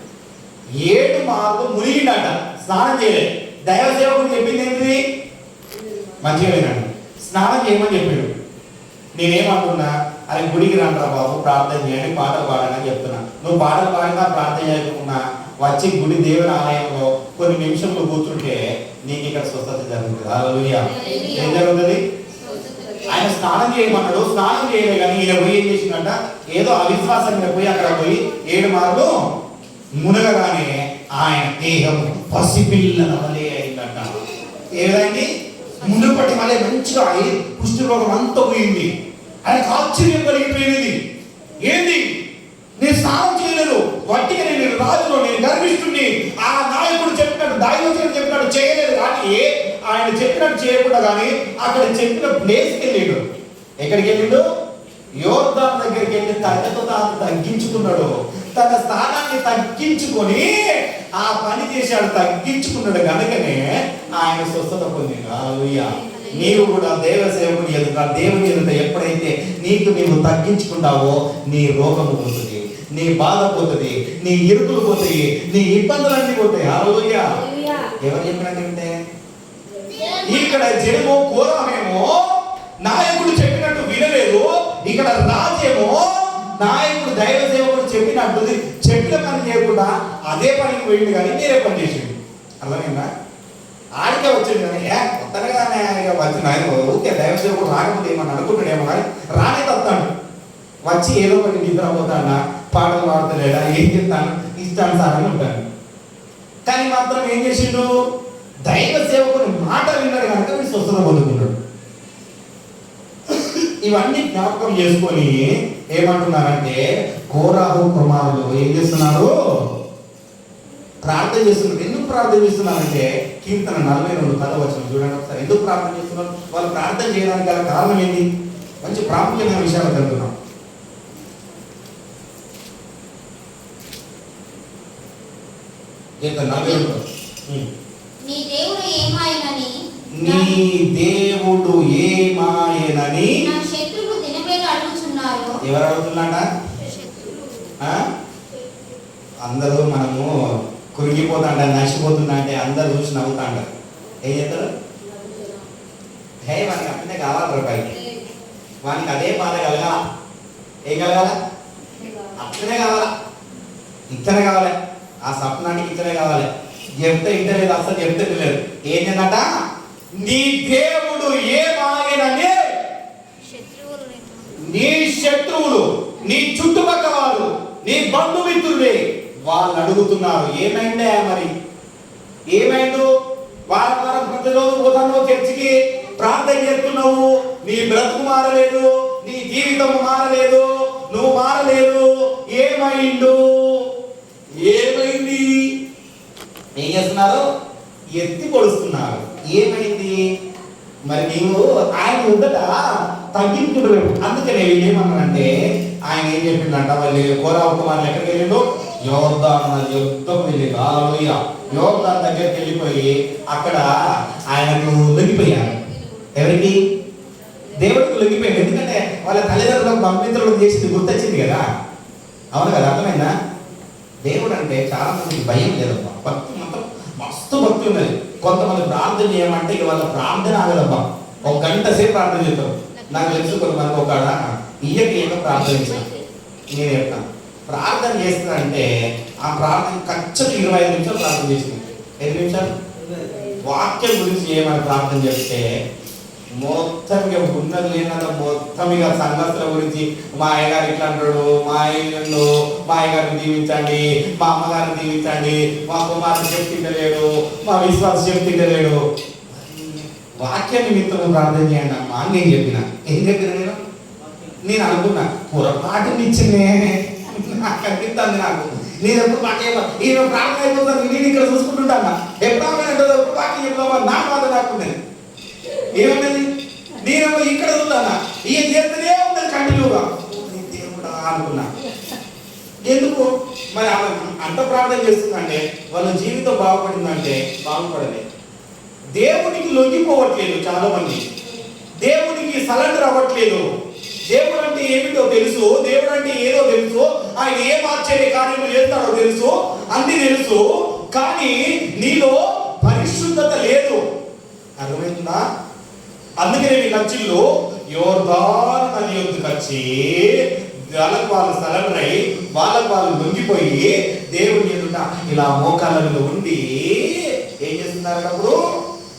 7 మార్లు మునిగిండట. స్నానం చేయలేదు. దైవ సేవకుడు చెప్పింది ఏంటి? మంచిగా వినండి. స్నానం చేయమని చెప్పాడు. నేనేమంటున్నా అరే గుడికి రండి బాబు ప్రార్థన చేయండి పాటలు పాడని చెప్తున్నా. నువ్వు పాటలు పాడినా ప్రార్థన చేయకుండా వచ్చి గుడి దేవుని ఆలయంలో కొన్ని నిమిషంలో కూర్చుంటే నీకు ఇక్కడ స్వస్థత జరుగుతుంది. హల్లెలూయా. ఏం జరుగుతుంది? ఆయన స్నానం చేయమన్నాడు, స్నానం చేయలే కానీ ఈయన పోయి ఏం చేసిందంట ఏదో అవిశ్వాసంగా పోయి అక్కడ పోయి 7 మార్లు మునగగానే ఆయన దేహం పసిపిల్లల వలె అయిందంట. ఏదండి మునుపటి మళ్ళీ మంచిగా కుష్టి రోగం అంతా పోయింది. ఆయనకు ఆశ్చర్యం కలిగిపోయినది. ఏంది నేను స్నానం చేయలేదు, వట్టిగా నేను రాజులో నేను గర్విష్ఠుని. ఆ నాయకుడు చెప్పినట్టు దైవజనుడు చెప్పినట్టు చేయలేదు కానీ ఆయన చెప్పినట్టు చేయకుండా కానీ అక్కడ చెప్పిన ప్లేస్కి వెళ్ళాడు. ఎక్కడికి వెళ్ళాడు? యోర్దాను దగ్గరికి వెళ్ళి తనతో తాను తగ్గించుకున్నాడు. తన స్థానాన్ని తగ్గించుకొని ఆ పని చేశాడు. తగ్గించుకున్నాడు కనుకనే ఆయన స్వస్థత పొందిండు. హల్లెలూయా. నీవు కూడా దేవ సేవకుని ఎదుట దేవుని ఎదుట ఎప్పుడైతే నీవు తగ్గించుకుంటావో నీ రోగము పోతుంది, నీ బాధ పోతుంది, నీ ఇరుకులు పోతాయి, నీ ఇబ్బందులన్నీ పోతాయి. హల్లెలూయా. ఎవరు చెప్పినట్టు ఇక్కడ జనము కోరామేమో నాయకుడు చెప్పినట్టు వినలేదు. ఇక్కడ రాజేమో నాయకుడు దైవ సేవకుడు చెప్పినట్టు చెప్పిన పని చేయకుండా అదే పనికి పోయింది కానీ వేరే పని చేసిండు. అర్థమైందా? ఆడికే వచ్చింది కానీ కొత్తగా వచ్చిన ఆయన ఊరికే దైవ సేవకుడు రాకపోతే ఏమని అనుకుంటాడేమో కానీ రానే తప్పుతాడు. వచ్చి ఏదో ఒకటి నిద్రపోతాడా, పాటలు పాడతలేడా, ఏం చెప్తాను ఇష్టానుసారంగా ఉంటాడు. కానీ మాత్రం ఏం చేసిండు? దైవ సేవకుని మాట విన్నాడు కనుక వీడు స్వస్థత పొందుకున్నాడు. ఇవన్నీ జ్ఞాపకం చేసుకొని ఏమంటున్నారంటే కోరాహు కుమారులు ఏం చేస్తున్నారు? ప్రార్థన చేస్తున్నారు. ఎందుకు ప్రార్థన చేస్తున్నారంటే కీర్తన 42 వచనం చూడండి ఒకసారి. ఎందుకు ప్రార్థన చేస్తున్నారు? వాళ్ళు ప్రార్థన చేయడానికి గల కారణం ఏంటి? మంచి ప్రాముఖ్యమైన విషయాలు తెలుపుతున్నాం. కీర్తన 42
నీ దేవుడు ఏమాయనని
నా
శత్రువులు దినవేళ అడుగుచున్నారు.
ఎవరు అడుగుతున్నాడ? అందరూ మనము కురిగిపోతాండ నశిపోతుండ అంటే అందరు చూసి నవ్వుతాండ. ఏం చేస్తారు? హే వానికి అట్లనే కావాలి రూపాయికి, వానికి అదే బాధ కలగాల. ఏం కలగాల? అట్లనే కావాలా, ఇట్లనే కావాలి. ఆ స్వప్నానికి ఇట్లనే కావాలి. చెప్తే ఇంటలేదు, అసలు చెప్తే లేదు. ఏంటంట? నీ దేవుడు ఏమాయనని నీ శత్రువులు, నీ చుట్టుపక్కల వారు, నీ బంధుమిత్రులే వాళ్ళు అడుగుతున్నారు. ఏమైందే మరి? ఏమైండు? వారం ప్రతిరోజు పోతాను చర్చికి, ప్రార్థన చేస్తున్నావు, నీ బ్రతుకు మారలేదు, నీ జీవితం మారలేదు, నువ్వు మారలేదు. ఏమైండు? ఏమైంది? ఏం చేస్తున్నారు? ఎత్తి పొడుస్తున్నారు. ఏమైంది మరి? నీవు ఆయన ఉందట తగ్గించుకుంటలేవు. అందుకనే ఏమన్నానంటే ఆయన ఏం చెప్పిందంట, వాళ్ళు కోరాహు కుమారులు ఎక్కడికి వెళ్ళిండు? యోర్దాను నది యుద్ధకు వెళ్ళిండు. హల్లెలూయా. యోర్దాను దగ్గరికి వెళ్ళిపోయి అక్కడ ఆయనకు లొంగిపోయారు. ఎవరికి? దేవుడికి లొంగిపోయాడు. ఎందుకంటే వాళ్ళ తల్లిదండ్రులకు బంధుమిత్రులకు చేసింది గుర్తొచ్చింది కదా. అవును కదా? అర్థమైందా? దేవుడు అంటే చాలా మందికి భయం లేదబ్బా. భక్తి మాత్రం మస్తు భక్తి ఉన్నది. కొంతమంది ప్రార్థన చేయమంటే ఇక వాళ్ళ ప్రార్థన ఆగదబ్బా. 1 గంట సేపు ప్రార్థన చేస్తారు. నాకు తెలుసు కొంతమంది ఒక ఏదో ప్రార్థన చేస్తాను. నేను చెప్తాను ప్రార్థన చేస్తానంటే ఆ ప్రార్థన ఖచ్చితంగా 25 నిమిషాలు ప్రార్థన చేసింది. 5 నిమిషాలు వాక్యం గురించి ఏమైనా ప్రార్థన చేస్తే మొత్తం ఇక ఉన్నది లేనంత మొత్తం ఇక సంఘస్థల గురించి మా అయ్యగారు ఇట్లా అంటాడు, మా అయ్యను మా అయ్యగారిని దీవించండి, మా అమ్మగారిని దీవించండి, మా కుమారుని చెప్తుండలేడు, మా విశ్వాసం చెప్తుండలేడు. వాక్య నిమిత్తం ప్రార్థన చేయండి అమ్మా అని నేను చెప్పిన. ఏం చెప్పిన నేను అనుకున్నా పొరపాటు ఇచ్చిందే నాకు అనిపిస్తుంది. నాకు నేను ఎప్పుడు వాక్యం ఈయన ప్రార్థన అయిపోతాను, నేను ఇక్కడ చూసుకుంటుంటాను. ఎప్పుడు వాక్యం చెప్తామా నా మాట రాకుండా ఏమన్నది, నేనేమో ఇక్కడ చూద్దానా ఈయన చేస్తూనే ఉన్నది కంటిన్యూగా. దేవుడా అనుకున్నా. ఎందుకు మరి ఆమె అంత ప్రార్థన చేస్తుందంటే వాళ్ళ జీవితం బాగుపడిందంటే బాగుపడలేదు. దేవునికి లొంగిపోవట్లేదు చాలా మంది, దేవునికి సరెండర్ అవ్వట్లేదు. దేవుడు అంటే ఏమిటో తెలుసు, దేవుడు అంటే ఏదో తెలుసు, ఆయన ఏం ఆశ్చర్య కార్యములు చేస్తాడో తెలుసు, అన్ని తెలుసు, కానీ నీలో పరిశుద్ధత లేదు. అర్థమైందా? అందుకనే మీ లక్ష్యంలో యోర్దాను నది యొద్దకు వచ్చి వాళ్ళకు వాళ్ళు సరెండర్ అయ్యి వాళ్ళకు వాళ్ళు లొంగిపోయి దేవుని ఎదుట ఇలా మోకాళ్ళలో ఉండి ఏం చేస్తున్నారు? అప్పుడు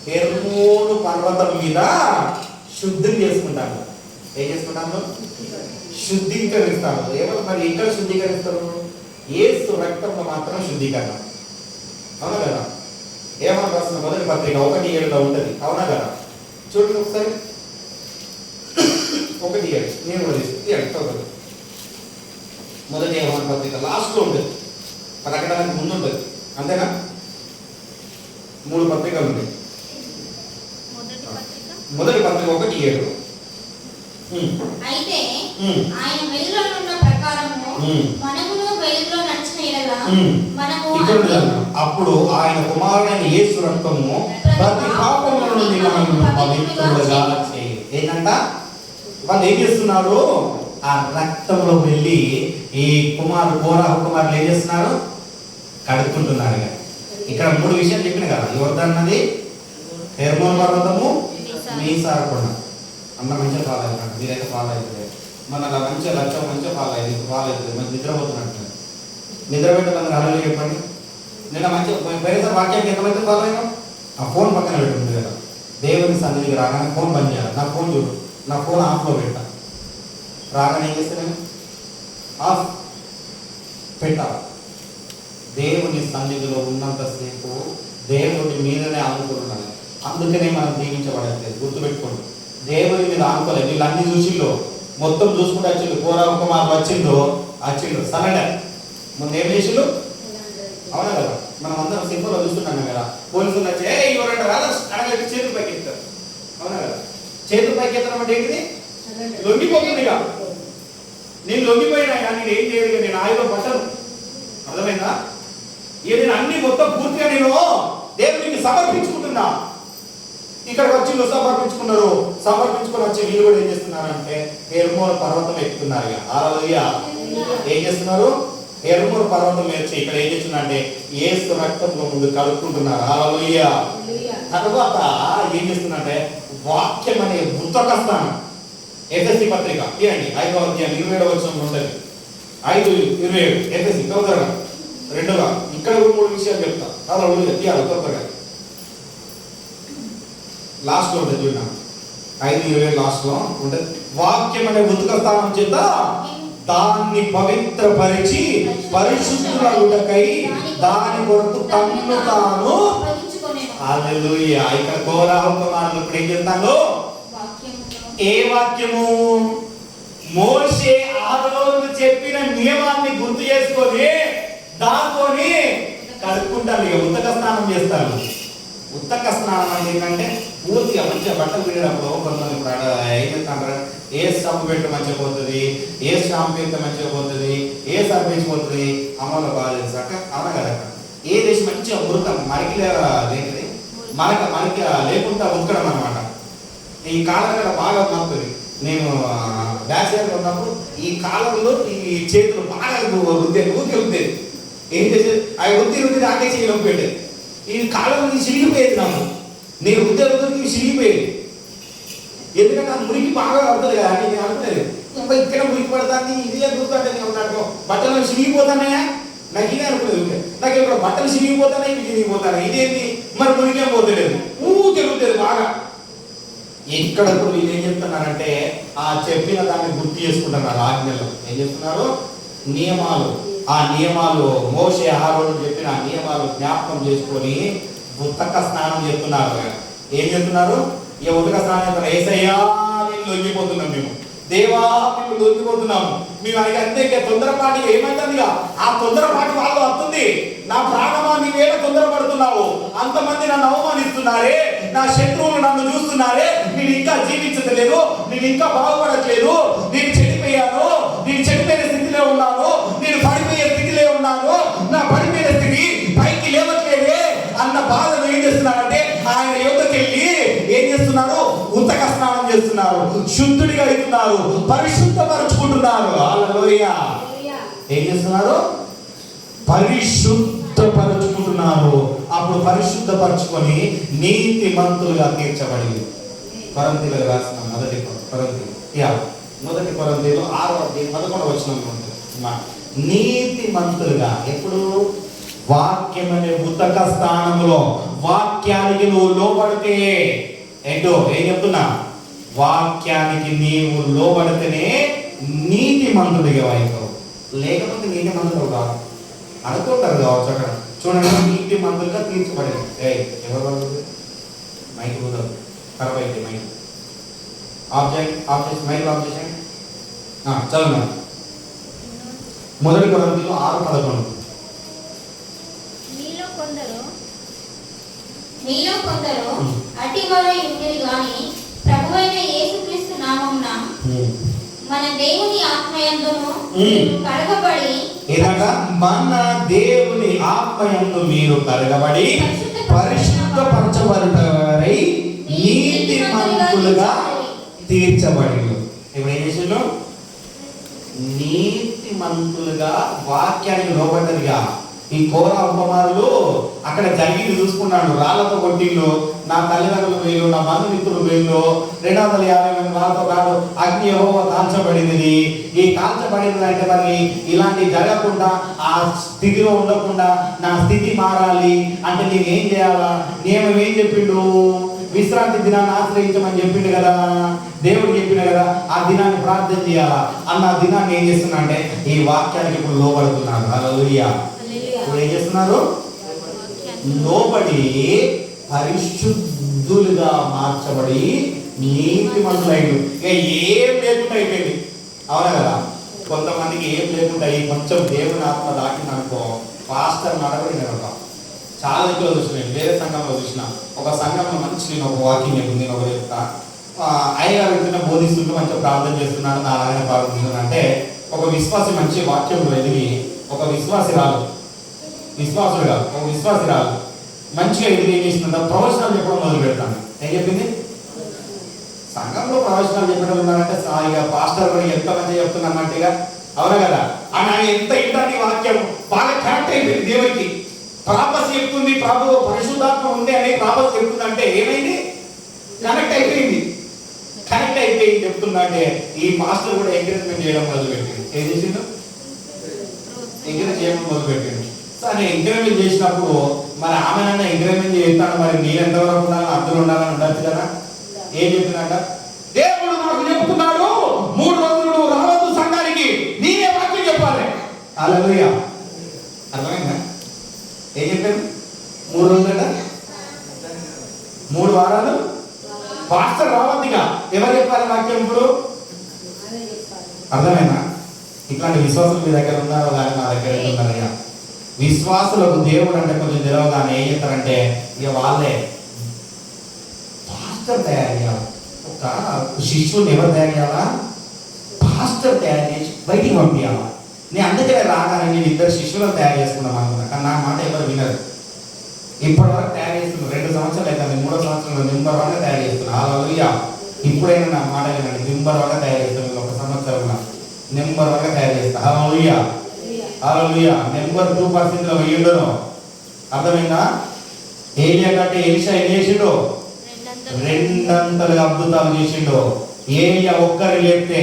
హెర్మోను పర్వతం మీద శుద్ధి చేసుకుంటారు. ఏం చేసుకుంటాను? శుద్ధీకరిస్తారు. ఏమో మరి ఎక్కడ శుద్ధీకరిస్తారు? యేసు రక్తంలో మాత్రం శుద్ధీకరణ. అవునా కదా? ఏమన్నా రాసిన మొదటి పత్రిక 1:7 ఉంటుంది. అవునా కదా? చూడండి ఒకసారి. 1:7 నేను కూడా తీసుకుంటాను. మొదటి యోహాను పత్రిక లాస్ట్లో ఉంటుంది, ప్రకటనకు ముందు ఉంటుంది. అంతేనా? 3 పత్రికలు ఉంటాయి. మొదటి పత్రిక 1:7.
అయితే ఆయన వెలుగులో ఉన్న ప్రకారము మనమును వెలుగులో నడిచిన యెడల మనము
అప్పుడు ఆయన కుమారుడైన యేసు రక్తము ప్రతి పాపముల నుండి మనల్ని పవిత్రులుగా చేయి. ఏంటంట? వాళ్ళు ఏం చేస్తున్నారు? ఆ రక్తంలో వెళ్ళి ఈ కోరాహు కుమారులు ఏం చేస్తున్నారు? కడుక్కుంటున్నారు. ఇక్కడ 3 విషయాలు చెప్పిన కదా. యోర్దాను, హెర్మోను పర్వతము, మీసార కొండ. అన్న మంచిగా ఫాలో అవుతున్నాడు, మీరైతే ఫాలో అవుతుంది. మన అలా మంచిగా లక్ష్యం మంచిగా ఫాలో అవుతుంది. మంచి నిద్రపోతున్నట్టు నిద్రపెట్టమని అలా చెప్పండి. నిన్న మంచిగా వేరే వాక్యానికి ఎంతమంది ఫాలో అయినా ఆ ఫోన్ పక్కన పెట్టుంది కదా. దేవుని సన్నిధికి రాగానే ఫోన్ బంద్ చేయాలి. నా ఫోన్ చూడు, నా ఫోన్ ఆఫ్లో పెట్టా. రాగానే ఏం చేస్తాను? ఆఫ్ పెట్టాలి. దేవుని సన్నిధిలో ఉన్నంతసేపు దేవుని మీదనే ఆనుకుంటున్నాను. అందుకనే మనం దీవించబడట్లేదు. గుర్తుపెట్టుకోండి, దేవుని మీద ఆనుకోలేదు. వీళ్ళు అన్ని చూసిందో మొత్తం చూసుకుంటూ వచ్చిండు. కోరాహు కుమారులు వచ్చిండు సరెండర్. ముందు ఏం చేసిండు? అవునా కదా? మనం అందరం సింపుల్గా చూస్తున్నాం కదా. పోలీసులు వచ్చి ఎవరంటే అడగలేదు, చేతులు పైకి ఎత్తారు. అవునా కదా? చేతులు పైకి ఎత్తడం అంటే ఏంటిది? లొంగిపోతుంది. ఇక నేను లొంగిపోయినా నేను ఏం చేయలేదు, నేను ఆయుధం పట్టను. అర్థమైందా? నేను అన్ని మొత్తం పూర్తిగా నేను దేవునికి సమర్పించుకుంటున్నా. ఇక్కడ వచ్చి సమర్పించుకుని వచ్చి వీళ్ళు కూడా ఏం చేస్తున్నారంటే హెర్మోను పర్వతం ఎక్కుతున్నారు. హల్లెలూయా. ఏం చేస్తున్నారు? హెర్మోను పర్వతం వచ్చి ఇక్కడ ఏం చేస్తున్నారంటే యేసు రక్తంలో ముందు కలుపుకుంటున్నారు. హల్లెలూయా. తర్వాత ఏం చేస్తున్నారంటే వాక్యం అనే ఉత్తకస్థానం. ఎఫెసీ పత్రిక ఇవ్వండి 5వ అధ్యాయం 27వ వచనంలో ఉంటుంది. 5:27 ఎఫెసీ తొందరగా 2గా. ఇక్కడ 3 విషయాలు చెప్తా. హల్లెలూయా. తీయాలి తొందరగా. లాస్ట్ లో ఉంటుంది చూడండి. 5:20 లాస్ట్ లో ఉంటుంది. వాక్యం అనే ఉతుక స్థానం చేత దాన్ని పవిత్రపరిచి పరిశుద్ధులగుటకై దాని కొరకు తన్ను తాను. హల్లెలూయా. ఇక్కడ కోరాహు కుమారులు ఇప్పుడు ఏం చేస్తాను? ఏ వాక్యము? మోషే ఆరోను చెప్పిన నియమాన్ని గుర్తు చేసుకొని దాంతోని కడుక్కుంటాను. ఇక ఉత్తక స్నానం చేస్తాను. ఉత్తక స్నానం అంటే ఏంటంటే పూర్తిగా మంచిగా బట్టలు పిండినప్పుడు కొంతమంది ఇప్పుడు ఏమంటారు, ఏ స్టంప్ పెట్టి మంచిగా పోతుంది, ఏ స్టాంప్ పెడితే మంచిగా పోతుంది, ఏ సర్పించిపోతుంది. అమ్మలో బాగా తెలుసాక అవునా కదా? ఏ దేశం మంచిగా ఉరకం మరికి లేనిది మనకి లేకుండా ఉతకడం అనమాట. ఈ కాలంలో బాగా మారుతుంది. నేను బ్యాచిలర్ ఉన్నప్పుడు ఈ కాలంలో ఈ చేతులు బాగా రుద్దేది. ఏం చేసేది? ఆ రుద్ది నాకే చేయడం పెట్టేది. ఈ కాలం నుంచి చిరిగిపోయేది. నాకు నేను రుద్దికి చిరిగిపోయేది. ఎందుకంటే ఆ మురికి బాగా పడుతుంది కదా అని నేను అనుకునేది. ఇక్కడ మురికి పడతాను, ఇదే గుర్తుంటే నాకు బట్టలు చిరిగిపోతానయా నాకు ఇదే అనుకునేది. నాకు ఇక్కడ బట్టలు చిరిగిపోతాయి, ఇవి చిరిగిపోతాయి. ఇదేంటి మరి మురికేం పోతలేదు, తిరుగుతుంది బాగా. ఎక్కడప్పుడు వీళ్ళు ఏం చెప్తున్నారంటే ఆ చెప్పిన దాన్ని గుర్తు చేసుకుంటున్నారు. ఆజ్ఞలు ఏం చేస్తున్నారు? నియమాలు. ఆ నియమాలు మోషే ఆరోను చెప్పిన నియమాలు జ్ఞాపకం చేసుకొని ఉత్తక స్నానం చెప్తున్నారు. ఏం చెప్తున్నారు? ఇక ఉదక స్నానం ఏసయ్యా నేను లొంగిపోతున్నాం మేము, దేవా మేము లొంగిపోతున్నాము మేము ఆయనకి అంతే. ఇంకా తొందరపాటి ఏమైంది, ఆ తొందరపాటి వాళ్ళు వస్తుంది. నా ప్రాణమా నీవేళ తొందరపడుతున్నావు, అంతమంది నన్ను అవమానిస్తున్నారే, నా శత్రువులు నన్ను చూస్తున్నారే, నేను ఇంకా జీవించట్లేదు, నేను ఇంకా బాగుపడట్లేదు, నేను చెడిపోయాను, నేను చెడిపోయిన స్థితిలో ఉన్నాను, నేను పడిపోయే స్థితిలో ఉన్నాను, నా పడిపోయిన స్థితి పైకి లేవట్లేదే అన్న బాధను ఏం చేస్తున్నారంటే ఆయన యువతకి వెళ్ళి ఏం చేస్తున్నారు, ఉతక స్నానం చేస్తున్నారు, శుద్ధుడిగా అవుతున్నారు, పరిశుద్ధపరచుకుంటున్నారు. హల్లెలూయా. ఏం చేస్తున్నారు, పరిశుద్ధపరచుకుంటున్నారు. అప్పుడు పరిశుద్ధపరచుకొని నీతిమంతులుగా తీర్చబడింది. కొరింథీయులకు రాసిన మొదటి కొరింథీయులు 6:11 నీతిమంతులుగా ఎప్పుడు వాక్యం అనే ఉతక స్థానంలో వాక్యానికి నువ్వు లోబడితే ఏంటో ఏం చెప్తున్నా, వాక్యానికి నీవు లోబడితేనే నీతిమంతుడిగా అవుతావు, లేకపోతే నీతిమంతుడు కాదు. అనుకుంటారు కావచ్చు అక్కడ చూడండి, నీతిమంతులుగా తీర్చబడింది. ఎవరు మైక్ కుదరదు, ఖరాబ్ అయితే మైక్ మైక్ ఆఫ్ చేసేయండి. చదువు మొదటి కొరింథీయులు 6:11
మీలో కొందరు అటివారై ఉండేది గాని ప్రభువైన యేసుక్రీస్తు నామమున మన దేవుని ఆత్మయందును కడగబడి
మన దేవుని ఆత్మయందు మీరు కడగబడి పరిశుద్ధపరచబడతారై నీతిమంతులుగా తీర్చబడి. ఇప్పుడు ఏం చేసిండు, నీతిమంతులుగా వాక్యానికి లోబడ్డదిగా. ఈ కోర ఉపమానులు అక్కడ జరిగింది చూసుకున్నాడు, రాళ్లతో కొట్టిండు, నా తల్లిదండ్రులు వేలు, నా బంధుమిత్రులు వేలు, 250 మంది వాళ్ళతో కాదు, అగ్ని యెహోవా కాల్చబడినది. ఈ కాల్చబడినది అంటే మరి ఇలాంటి జరగకుండా, ఆ స్థితిలో ఉండకుండా నా స్థితి మారాలి అంటే నేను ఏం చేయాలా, నియమం ఏం చెప్పిండు, విశ్రాంతి దినాన్ని ఆశ్రయించమని చెప్పిండు కదా, దేవుడు చెప్పిండు కదా, ఆ దినాన్ని ప్రార్థన చేయాలా అన్న దినాన్ని ఏం చేస్తున్నా అంటే ఈ వాక్యానికి ఇప్పుడు లోబడుతున్నాడు. హల్లెలూయా. ఇప్పుడు ఏం చేస్తున్నారు, లోబడి పరిశుద్ధులుగా మార్చబడి నీతిమంతులైన. ఏం లేకుండా అయిపోయింది, అవునా కదా. కొంతమందికి ఏం లేకుండా కొంచెం దేవుని ఆత్మ దాకింది అనుకో, పాస్టర్ నడబడి నేను చాలా దగ్గర చూసిన, వేరే సంఘంలో చూసిన, ఒక సంఘంలో మంచి నేను ఒక వాకింగ్ చెప్పింది, నేను ఒక చెప్తా, అయ్యగారు వెళ్తున్న బోధిస్తుంటూ మంచిగా ప్రార్థన చేస్తున్నాడు, నా అలాగే ప్రార్థిస్తున్నాడు అంటే ఒక విశ్వాసి మంచి వాక్యంలో ఎదిగి ఒక విశ్వాసుడు కాదు, ఒక విశ్వాసురాలు మంచిగా ఎదిగి ఏం చేసిందంటే ప్రవచనాలు చెప్పడం మొదలు పెడతాను. ఏం చెప్పింది, సంఘంలో ప్రవచనాలు చెప్పడం ఉన్నారంటే ఇక పాస్టర్ కూడా ఎంత మంచిగా చెప్తున్నామంటేగా, అవునా కదా. అని ఆయన ఎంత ఇంటాన్ని వాక్యం బాగా కనెక్ట్ అయిపోయింది దేవుడికి. ప్రాపస్ చెప్తుంది, ప్రభు పరిశుద్ధాత్మ ఉంది అని ప్రాపస్ చెప్తుందంటే ఏమైంది, కనెక్ట్ అయిపోయింది. చెప్తుందంటే ఈ మాస్టర్ కూడా ఎంకరేజ్మెంట్ చేయడం మొదలుపెట్టింది. ఏం చేసిండు, ఎంకరేజ్ చేయడం మొదలుపెట్టిండు. సరే ఎంకరేజ్మెంట్ చేసినప్పుడు మరి ఆమెనన్నా ఎంకరేజ్మెంట్ చేస్తాను, మరి నేను ఎంతవరకు ఉండాలని అర్థం ఉండాలని ఉండొచ్చు కదా. ఏం చెప్తున్నట, దేవుడు నాకు చెప్తున్నాడు 3 రోజులు నువ్వు రావద్దు సంఘానికి, నేనే వాక్యం చెప్పాలి. హల్లెలూయా. అర్థమైందా? ఏం చెప్పాను, 3 రోజులట 3 వారాలు పాస్టర్ రావద్దుగా. ఎవరు చెప్పాలి వాక్యం ఇప్పుడు? అర్థమైనా? ఇట్లాంటి విశ్వాసులు మీ దగ్గర ఉన్నారో కానీ నా దగ్గర ఉన్నారయ్యా. విశ్వాసులకు దేవుడు అంటే కొంచెం తెలవగానే ఏం చెప్తారంటే ఇక వాళ్ళే పాస్టర్ తయారు చేయాలి. ఒక శిష్యుని ఎవరు తయారు చేయాలా, పాస్టర్ తయారు చేసి బయటికి పంపించాలా. నేను అందుకనే రాగానే నేను 2 శిష్యులను తయారు చేసుకున్నాం అనుకున్నా, కానీ నా మాట ఎవరు వినరు. ఇప్పటి వరకు తయారు చేస్తున్నాను, 2 సంవత్సరాలు అయితే 3వ సంవత్సరంలో నెంబర్ 1గా తయారు చేస్తున్నాను. హల్లెలూయా. ఇప్పుడైనా నా మాట వినండి, నెంబర్ 1గా తయారు చేస్తాను. 1 సంవత్సరంలో నెంబర్ 1గా తయారు చేస్తాను. హల్లెలూయా. హల్లెలూయా. నెంబర్ 2% వేయండును. అర్థమైందా? ఏలియా కంటే ఎలీషా ఏం చేసిండు, 2 అంతలుగా అద్భుతాలు చేసిండు. ఏలియా ఒక్కరు లేపితే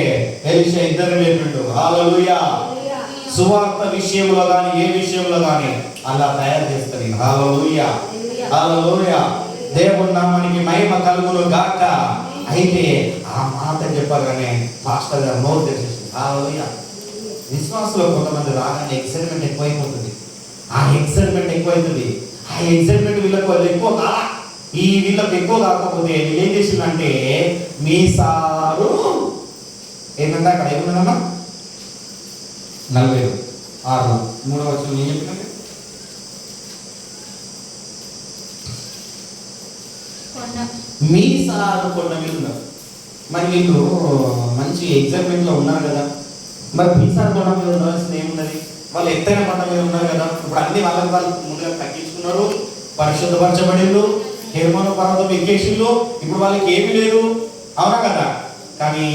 ఎలీషా 2 లేపిండు. హల్లెలూయా. సువార్త విషయంలో కానీ ఏ విషయంలో కానీ అలా తయారు చేస్తుంది. హల్లెలూయా. హల్లెలూయా. దేవుని నామానికి మహిమ కలుగును గాక. అయితే ఆ మాట చెప్పగానే పాస్టర్ గారు నోరు తెచ్చేసింది. హల్లెలూయా. విశ్వాసంలో కొంతమంది రాగానే ఎక్సైట్మెంట్ ఎక్కువైపోతుంది. ఆ ఎక్సైట్మెంట్ వీళ్ళకు ఎక్కువ ఈ వీళ్ళకి ఎక్కువ కాకపోతే వీళ్ళు ఏం చేసిందంటే మీ సారు ఏంటంటే అక్కడ ఏముందమ్మా 46 మూడవ వచనం ఏం చెప్పిందంటే మీ సారు కొండ మీద ఉన్నారు. మరి వీళ్ళు మంచి ఎగ్జైట్మెంట్ లో ఉన్నారు కదా, మరి మీ సారు కొండ మీద ఉండాల్సింది ఏమున్నది? వాళ్ళు ఎత్తైన కొండ మీద ఉన్నారు కదా, ఇప్పుడు అన్ని వాళ్ళకి వాళ్ళు ముందుగా తగ్గించుకున్నారు, పరిశుద్ధపరచబడిళ్ళు, హేర్మోన పర్వతం ఎక్కేసిళ్ళు, ఇప్పుడు వాళ్ళకి ఏమీ లేదు, అవునా కదా? కానీ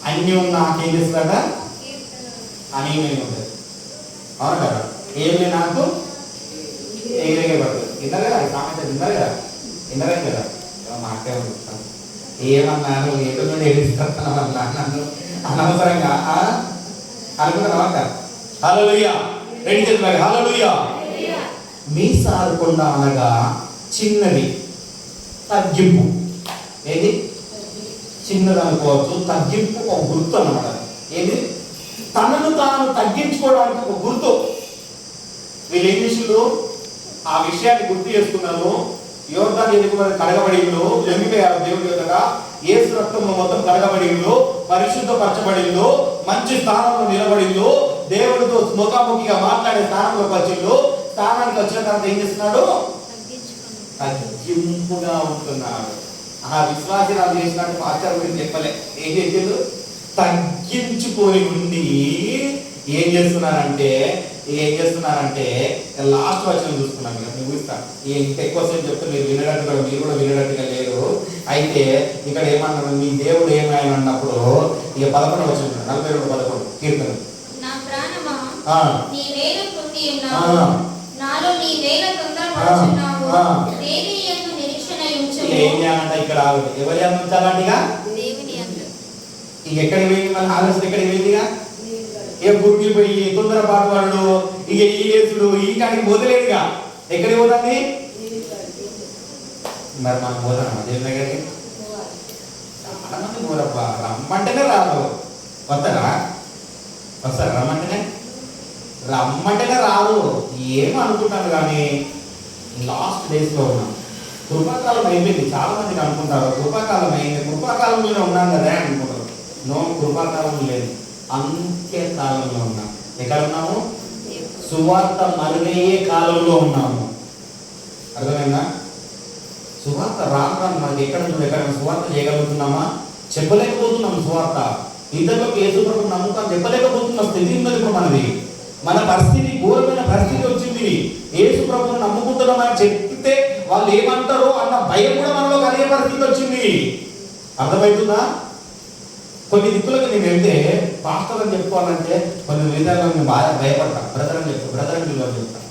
అన్ని ఉన్న నాకేం చేస్తారట అనేమేమి ఉంటుంది, అవునా కదా? ఏమి నాకు ఎగిరేగే పడుతుంది. విన్నారు కదా సామెత, విన్నారు కదా, విన్నారా కదా? మాకే ఉంటాను ఏమన్నాను ఎటు నుండి ఏడిస్తాను నన్ను అనవసరంగా అనుకున్నాక. హల్లెలూయా, రెడీ చేతులాగా హల్లెలూయా. మీ సారకుండా అనగా చిన్నది, తగ్గింపు. ఏది చిన్నది అనుకోవచ్చు, తగ్గింపు ఒక గుర్తు అన్నమాట. ఏది తనను తాను తగ్గించుకోవడానికి ఒక గుర్తు. వీళ్ళు ఏం చేసిండ్రు? ఆ విషయాన్ని గుర్తు చేసుకున్నారు. యోర్దాను ఎదుగు కడగబడిళ్ళు, లొంగిపోయారు దేవుడి ఎదుట. యేసు రక్తంలో మొత్తం కడగబడిళ్ళు, పరిశుద్ధపరచబడిళ్ళు, మంచి స్థానంలో నిలబడిళ్ళు, దేవుడితో ముఖాముఖిగా మాట్లాడే స్థానంలోకి వచ్చిళ్ళు. స్థానానికి వచ్చిన తర్వాత ఏం చేస్తున్నాడు? తగ్గింపుగా ఉంటున్నాడు. ఆ విశ్వాసరాలు చేసినట్టు ఆచారం గురించి చెప్పలే. ఏం చేసిండు? తగ్గించుకొని ఉండి ఏం చేస్తున్నారంటే లాస్ట్ వచనం చూస్తున్నాను. మీకు ఊహిస్తాను, ఇంకా ఎక్కువసేపు చెప్తే మీరు వినడట్టుగా, మీరు కూడా వినడట్టుగా లేరు. అయితే ఇక్కడ ఏమన్నాడు? మీ దేవుడు ఏమైనా అన్నప్పుడు ఇక 11 వచనం, 42:11 కీర్తన.
నా ప్రాణమా నీ వేల కృంగి ఉన్నావు, నాలో నీ వేల తొందరపడుచున్నావు, దేని యందు నిరీక్షణ ఉంచుము.
ఏం చేయాలంట ఇక్కడ? ఎవరి యందు ఉంచాలంట? ఇక
దేవుని యందు.
ఇక ఎక్కడికి పోయింది? మన ఆలోచన ఎక్కడికి పోయిందిగా? ఏ గుడికి పోయి తొందరపాటు వాళ్ళు ఇక ఈ యేసుడు ఈ కాడికి పోతలేదుగా. ఎక్కడికి పోతుంది? మరి మనం పోతామా దేవుని దగ్గరికి? చాలా మంది పోరబ్బా, రమ్మంటేనే రాదు. వస్తారా? రమ్మంటేనే రాదు. ఏమనుకుంటాను కానీ లాస్ట్ డేస్ లో ఉన్నాం. కృపాకాలం అయిపోయింది. చాలా మందికి అనుకుంటారు కృపాకాలం అయింది, కృపాకాలంలోనే ఉన్నాం కదా అనుకుంటారు. నో, కృపాకాలం లేదు, అంత్యకాలంలో ఉన్నాం. ఎక్కడ ఉన్నాము? సువార్త మరుగయ్యే కాలంలో ఉన్నాము. అర్థమైందా? సువార్త రాను మనకి ఎక్కడ సువార్త చేయగలుగుతున్నామా? చెప్పలేకపోతున్నాం. సువార్త ఇద్దరిలోకి యేసు ప్రభువుని నమ్ముతాం చెప్పలేకపోతున్న స్థితి ఉన్నది ఇప్పుడు మనది. మన పరిస్థితి ఘోరమైన పరిస్థితి వచ్చింది. యేసు ప్రభువుని నమ్ముకుంటున్నామని చెప్తే వాళ్ళు ఏమంటారో అన్న భయం కూడా మనలో కలిగే పరిస్థితి వచ్చింది. అర్థమవుతుందా? కొన్ని దిక్కులకు నేను వెళ్తే పాస్టర్ అని చెప్పుకోవాలంటే కొన్ని విధాలుగా నేను బాగా భయపడతాను. బ్రదర్ అని చెప్తాను.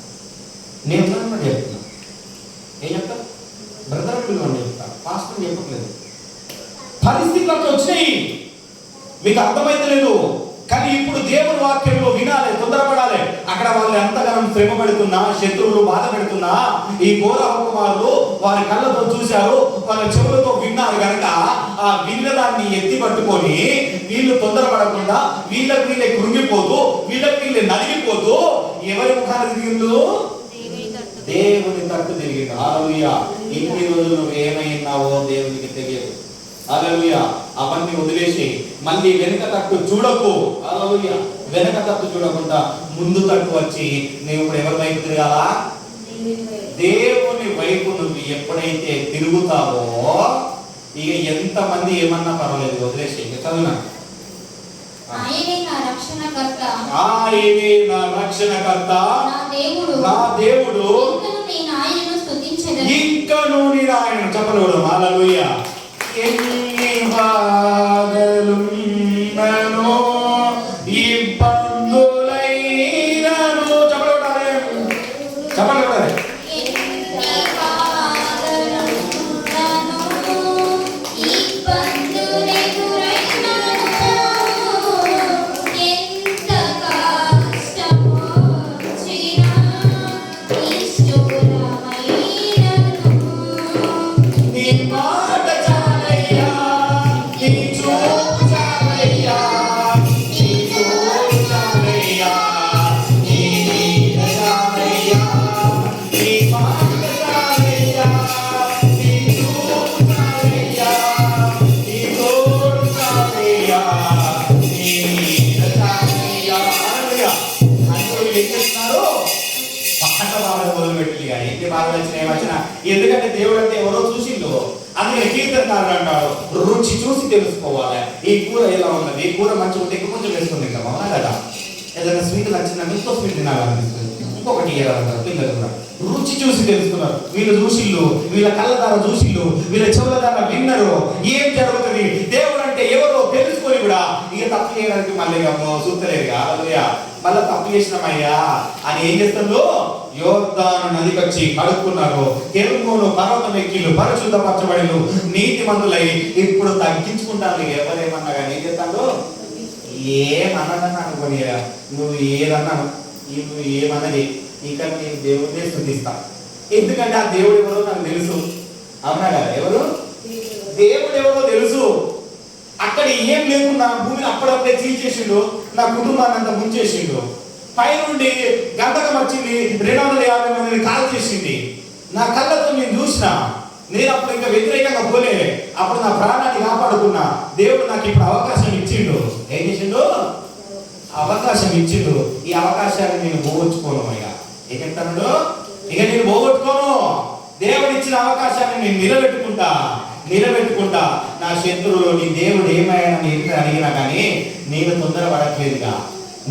నేను చెప్తున్నా. ఏం చెప్తా? బ్రదర్ అని పిలువని చెప్తాను. పాస్టర్ అని చెప్పట్లేదు. పరిస్థితులు అట్లా వచ్చినాయి, మీకు అర్థమైతలేదు. కానీ ఇప్పుడు దేవుని వాక్యంలో వినాలి, తొందరపడాలి. అక్కడ వాళ్ళు ఎంతగానో శ్రమ పెడుతున్నా, శత్రువులు బాధ పెడుతున్నా, ఈ ఘోర హుకుమారులు వారి కళ్ళతో చూశారు, వాళ్ళ చెవులతో విన్నారు కనుక ఆ విన్నదాన్ని ఎత్తి పట్టుకొని వీళ్ళు తొందరపడకుండా వీళ్ళే కృంగిపోతూ, వీళ్ళే నలిగిపోతూ ఎవరి ముఖాన్ని తిరిగిందో? దేవుని తట్టు తిరిగింది. హల్లెలూయా. ఇన్ని రోజులు నువ్వు ఏమైనావో దేవునికి తెలియదు. హల్లెలూయా. అవన్నీ వదిలేసి మళ్ళీ వెనక తట్టు చూడకు. హల్లెలూయా. వెనక తట్టు చూడకుండా ముందు తట్టు వచ్చి నువ్వు ఇప్పుడు ఎవరి వైపు తిరగాలా? దేవుని వైపు నువ్వు ఎప్పుడైతే తిరుగుతావో ఇక ఎంతమంది ఏమన్నా పర్వాలేదు, వదిలేసి. చదువునా?
ఆయనే నా రక్షణకర్త,
నా దేవుడు, ఇంకను నేను ఆయనను చెప్పలేడు. హల్లెలూయా. ఎన్ని బాధలున్నను ఇబ్బందులైనను చెప్పలేడు. అయ్యా, ఎన్ని బాధలు వచ్చినా ఏమొచ్చినా, ఎందుకంటే దేవుడు అంటే ఎవరో చూసిండు. అందుకని కీర్తనకారుడు అంటాడు, రుచి చూసి తెలుసుకోవాలి. ఈ కూర ఎలా ఉన్నది, ఈ కూర మంచిగా ఉంటే కొంచెం వేసుకుని తింటాం, అవునా కదా? ఏదైనా స్వీట్ నచ్చిందంటే ఇంకో స్వీట్ తినాలనిపిస్తుంది, ఇంకొకటి ఇవ్వాలంటారు పిల్లలు కూడా. రుచి చూసి తెలుసుకున్నారు. వీళ్ళు చూసిళ్ళు, వీళ్ళ కళ్ళ ద్వారా చూసిళ్ళు, వీళ్ళ చెవుల ద్వారా విన్నారు ఏం జరుగుతుంది, దేవుడు అంటే ఎవరో తెలుసుకొని కూడా ఇక తప్పు చేయడానికి మళ్ళీ చూస్తలేదు. హల్లెలూయా. మళ్ళీ తప్పు చేసినామయ్యా అని ఏం చేస్తుందో, యోర్దాను నదికి వచ్చి కడుక్కున్నారు, కెరూబును పర్వతం ఎక్కిళ్ళు, పరిశుద్ధపరచబడిలు, నీతిమంతులై ఇప్పుడు తగ్గించుకుంటాను. ఎవరేమన్నా కానీ ఏం చేస్తాడు, ఏమన్నా అనుకోని నువ్వు ఏదన్నాను, నువ్వు ఏమన్నది ఇక నేను దేవుడినే స్తుతిస్తా. ఎందుకంటే ఆ దేవుడు ఎవరో నాకు తెలుసు, అవునా కదా? ఎవరు దేవుడు ఎవరో తెలుసు. అక్కడ ఏం లేకుండా భూమిని అప్పుడప్పుడే చీల్చేసిండు, నా కుటుంబాన్ని అంతా ముంచేసిండు. పైనుండి గంటకం వచ్చింది, 250 మందిని కాల్ చేసింది. నా కళ్ళతో నేను చూసిన, నేను అప్పుడు ఇంకా వ్యతిరేకంగా పోలే, అప్పుడు నా ప్రాణాన్ని కాపాడుకున్నా. దేవుడు నాకు ఇప్పుడు అవకాశం ఇచ్చిండు. ఏం చేసిండు? అవకాశం ఇచ్చిండు. ఈ అవకాశాన్ని నేను పోగొట్టుకోను. ఇక చెప్తాను, ఇక నేను పోగొట్టుకోను. దేవుడు ఇచ్చిన అవకాశాన్ని నేను నిలబెట్టుకుంటా. నా శత్రువులు నీ దేవుడు ఏమైనా ఎంత అడిగినా కానీ నేను తొందరపడట్లేదుగా,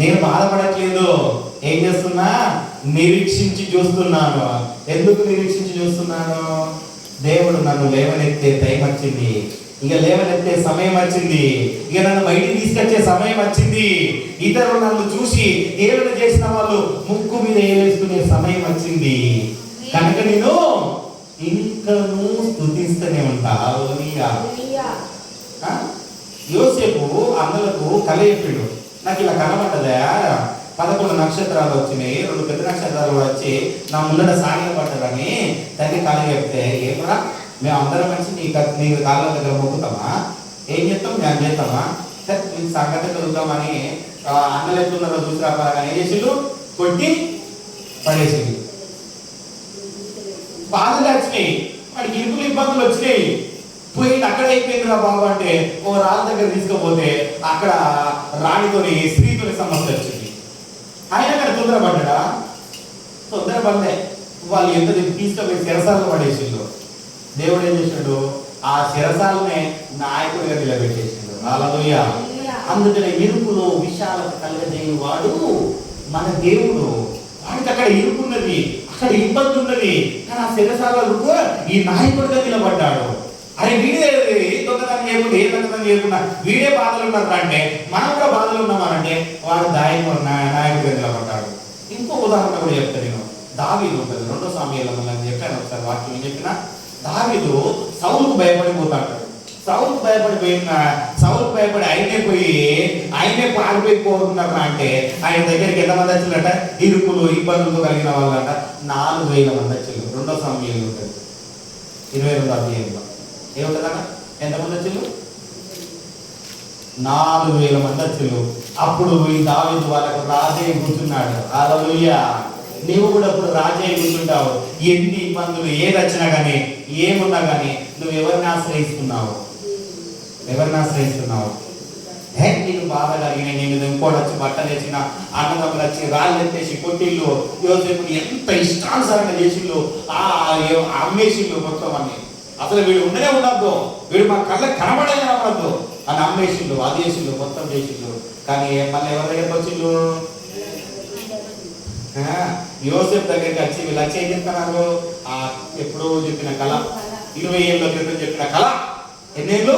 నేను బాధపడట్లేదు. ఏం చేస్తున్నా? నిరీక్షించి చూస్తున్నాను. ఎందుకు నిరీక్షించి చూస్తున్నాను? దేవుడు నన్ను లేవనెత్తే టైం వచ్చింది, ఇక లేవనెత్తే సమయం వచ్చింది, ఇక నన్ను బయటికి తీసుకొచ్చే సమయం వచ్చింది. ఇతరులు నన్ను చూసి ఏమైనా చేసిన వాళ్ళు ముక్కు మీద వేసుకునే సమయం వచ్చింది. కనుక నేను ఇంకను స్తుతిస్తూనే ఉంటా. యోసేపు అన్నలకు కల చెప్పాడు, నాకు ఇలా కనబడ్డదా, 11 నక్షత్రాలు వచ్చినాయి, 2 పెద్ద నక్షత్రాలు వచ్చి నా ముందర సాగిల పడ్డారని తల్లి కళ చెప్తే, ఏమరా మేము అందరం మంచి నీ కాళ్ళ దగ్గర మొక్కుతామా, ఏం చేస్తాం, మేము చేస్తామా, సరే నీ సంగతి కలుగుతామని అన్నలు ఎత్తున్నారో చూసిరా కానీ ఏం చేసిండు, కొట్టి పడేసిండు. బాధలు వచ్చినాయి, వాడికి ఇబ్బందులు వచ్చినాయి. పోయి అక్కడ అయిపోయిందిరా బాబు అంటే ఓ రాజు దగ్గర తీసుకుపోతే అక్కడ రాణితోని స్త్రీతోని సమస్య వచ్చింది. ఆయన అక్కడ తొందరపడలే. వాళ్ళు ఎంత తీసుకుపోయి శిరసాలను పడేసిండు. దేవుడు ఏం చేసిండు? ఆ శిరసాలనే నాయకుడిగా నిలబెట్టేసిండు. హల్లెలూయా. అందుకనే ఇరుకులో విశాలత కలగజేయు వాడు మన దేవుడు. వాడికి అక్కడ ఇరుకున్నది, అక్కడ ఇబ్బంది ఉన్నది, కానీ ఆ శిరసాలకు ఈ నాయకుడిగా నిలబడ్డాడు. అరే వీడే దొంగతనం చేయకుండా, ఏ దొంగతనం చేయకుండా వీడే బాధలు ఉన్నారు అంటే మనం కూడా బాధలు ఉన్నామనంటే వాడు నాయకుడిగా నిలబడ్డాడు. ఇంకో ఉదాహరణ కూడా చెప్తాను నేను. దావీదు ఉంటుంది, 2 సామ్యుయేలు అని చెప్పాను ఒకసారి వాక్యం. ఏం చెప్పినా, దావీదు సౌలుకు భయపడిపోతాడు. సౌలుకు భయపడి ఆయనే పారిపోయి కోరుకున్నాడు అంటే ఆయన దగ్గరికి ఎంతమంది వచ్చిందట? ఇరుకులు ఇబ్బందులతో కలిగిన వాళ్ళంట 4000 మంది వచ్చింది. 2 సామ్యుయేలు ఉంటుంది 22వ అధ్యాయంలో ఏముంటుందన్న? ఎంతమంది వచ్చిండు? 4000 మంది వచ్చిండు. అప్పుడు ఈ దావీదు వాళ్ళకు రాజే కూర్చున్నాడు. హల్లెలూయా. నీవు కూడా ఇప్పుడు రాజే కూర్చుంటావు. ఎన్ని ఇబ్బందులు ఏది వచ్చినా కానీ, ఏమున్నా కానీ నువ్వు ఎవరిని ఆశ్రయిస్తున్నావు? నేను బాధ కలిగిన, నేను ఇంకోటి వచ్చి బట్టలు వేసిన, అన్నదమ్ములు వచ్చి రాళ్ళు ఎత్తేసి కొట్టిళ్ళు, యోసేపుని ఎంత ఇష్టానుసారంగా చేసిళ్ళు, అమ్మేసిళ్ళు మొత్తం అన్ని. అసలు వీడు ఉండనే ఉండద్దు, వీడు మా కళ్ళకి కనబడే కనబడద్దు అని అమ్మేసిళ్ళు, అది చేసిళ్ళు, మొత్తం చేసిళ్ళు. కానీ మళ్ళీ ఎవరి దగ్గరికి వచ్చిళ్ళు? యోసేపు దగ్గరికి వచ్చి వీళ్ళు వచ్చి ఏం చెప్తున్నారు? ఎప్పుడో చెప్పిన కళ, 20 ఏళ్ళ క్రితం చెప్పిన కళ, ఎన్నేళ్ళు?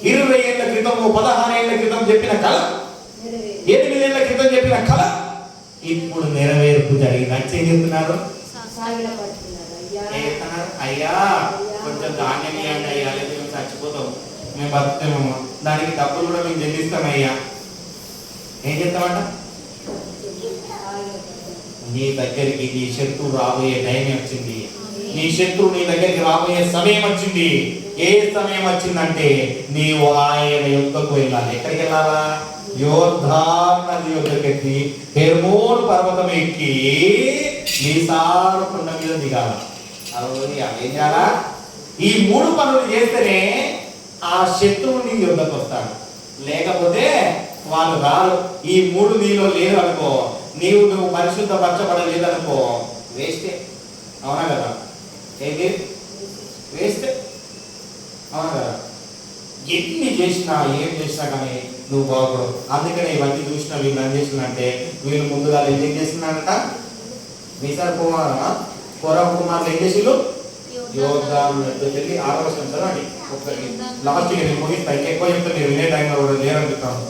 20 ఏళ్ళ క్రితం, 16 ఏళ్ళ క్రితం చెప్పిన కళ, 8 ఏళ్ళ క్రితం చెప్పిన కళ ఇప్పుడు నెరవేర్పు జరిగింది. వచ్చి ఏం చెప్తున్నారు? అయ్యా కొంచెం ధాన్యం ఇవ్వండి అయ్యా, లేదా మేము చచ్చిపోతాం, మేము బతుకుతామేమో, దానికి డబ్బులు కూడా మేము చెల్లిస్తామయ్యా. ఏం చెప్తామంట? నీ దగ్గరికి నీ శత్రువు రాబోయే టైం వచ్చింది. నీ శత్రువు నీ దగ్గరికి రాబోయే సమయం వచ్చింది. ఏ సమయం వచ్చిందంటే నీవు ఆయన యుద్ధకు వెళ్ళాలి. ఎక్కడికి వెళ్ళాలా? యోర్దాను నది యుద్ధకు ఎక్కి హెర్మోన్ పర్వతం ఎక్కి ఈసారి కొండ మీద దిగాల. ఏం చేయాలా? ఈ 3 పనులు చేస్తేనే ఆ శత్రువు నీ యుద్ధకు వస్తాడు. లేకపోతే వాళ్ళు రారు. ఈ 3 నీలో లేరు అనుకో, నువ్వు పరిశుద్ధపరచబడలేదనుకో, వేస్టే. అవునా కదా? ఏంటి వేస్తే అవునా కదా? ఎన్ని చేసినా ఏం చేసినా కానీ నువ్వు బాగుపడవు. అందుకనే ఇవన్నీ చూసినా వీళ్ళు ఏం చేసినంటే వీళ్ళు ముందుగా ఏం చేస్తున్నారంట, మీసార్ కోరవ కుమారులు ఏం చేసిళ్ళు, యోర్దాను వెళ్ళి 6వ వచనం చదవండి ఒకసారి. లాస్ట్ నేను ముగిస్తా, ఎక్కువ చెప్తే మీరు వినే టైంలో కూడా లేరనుకుంటాను.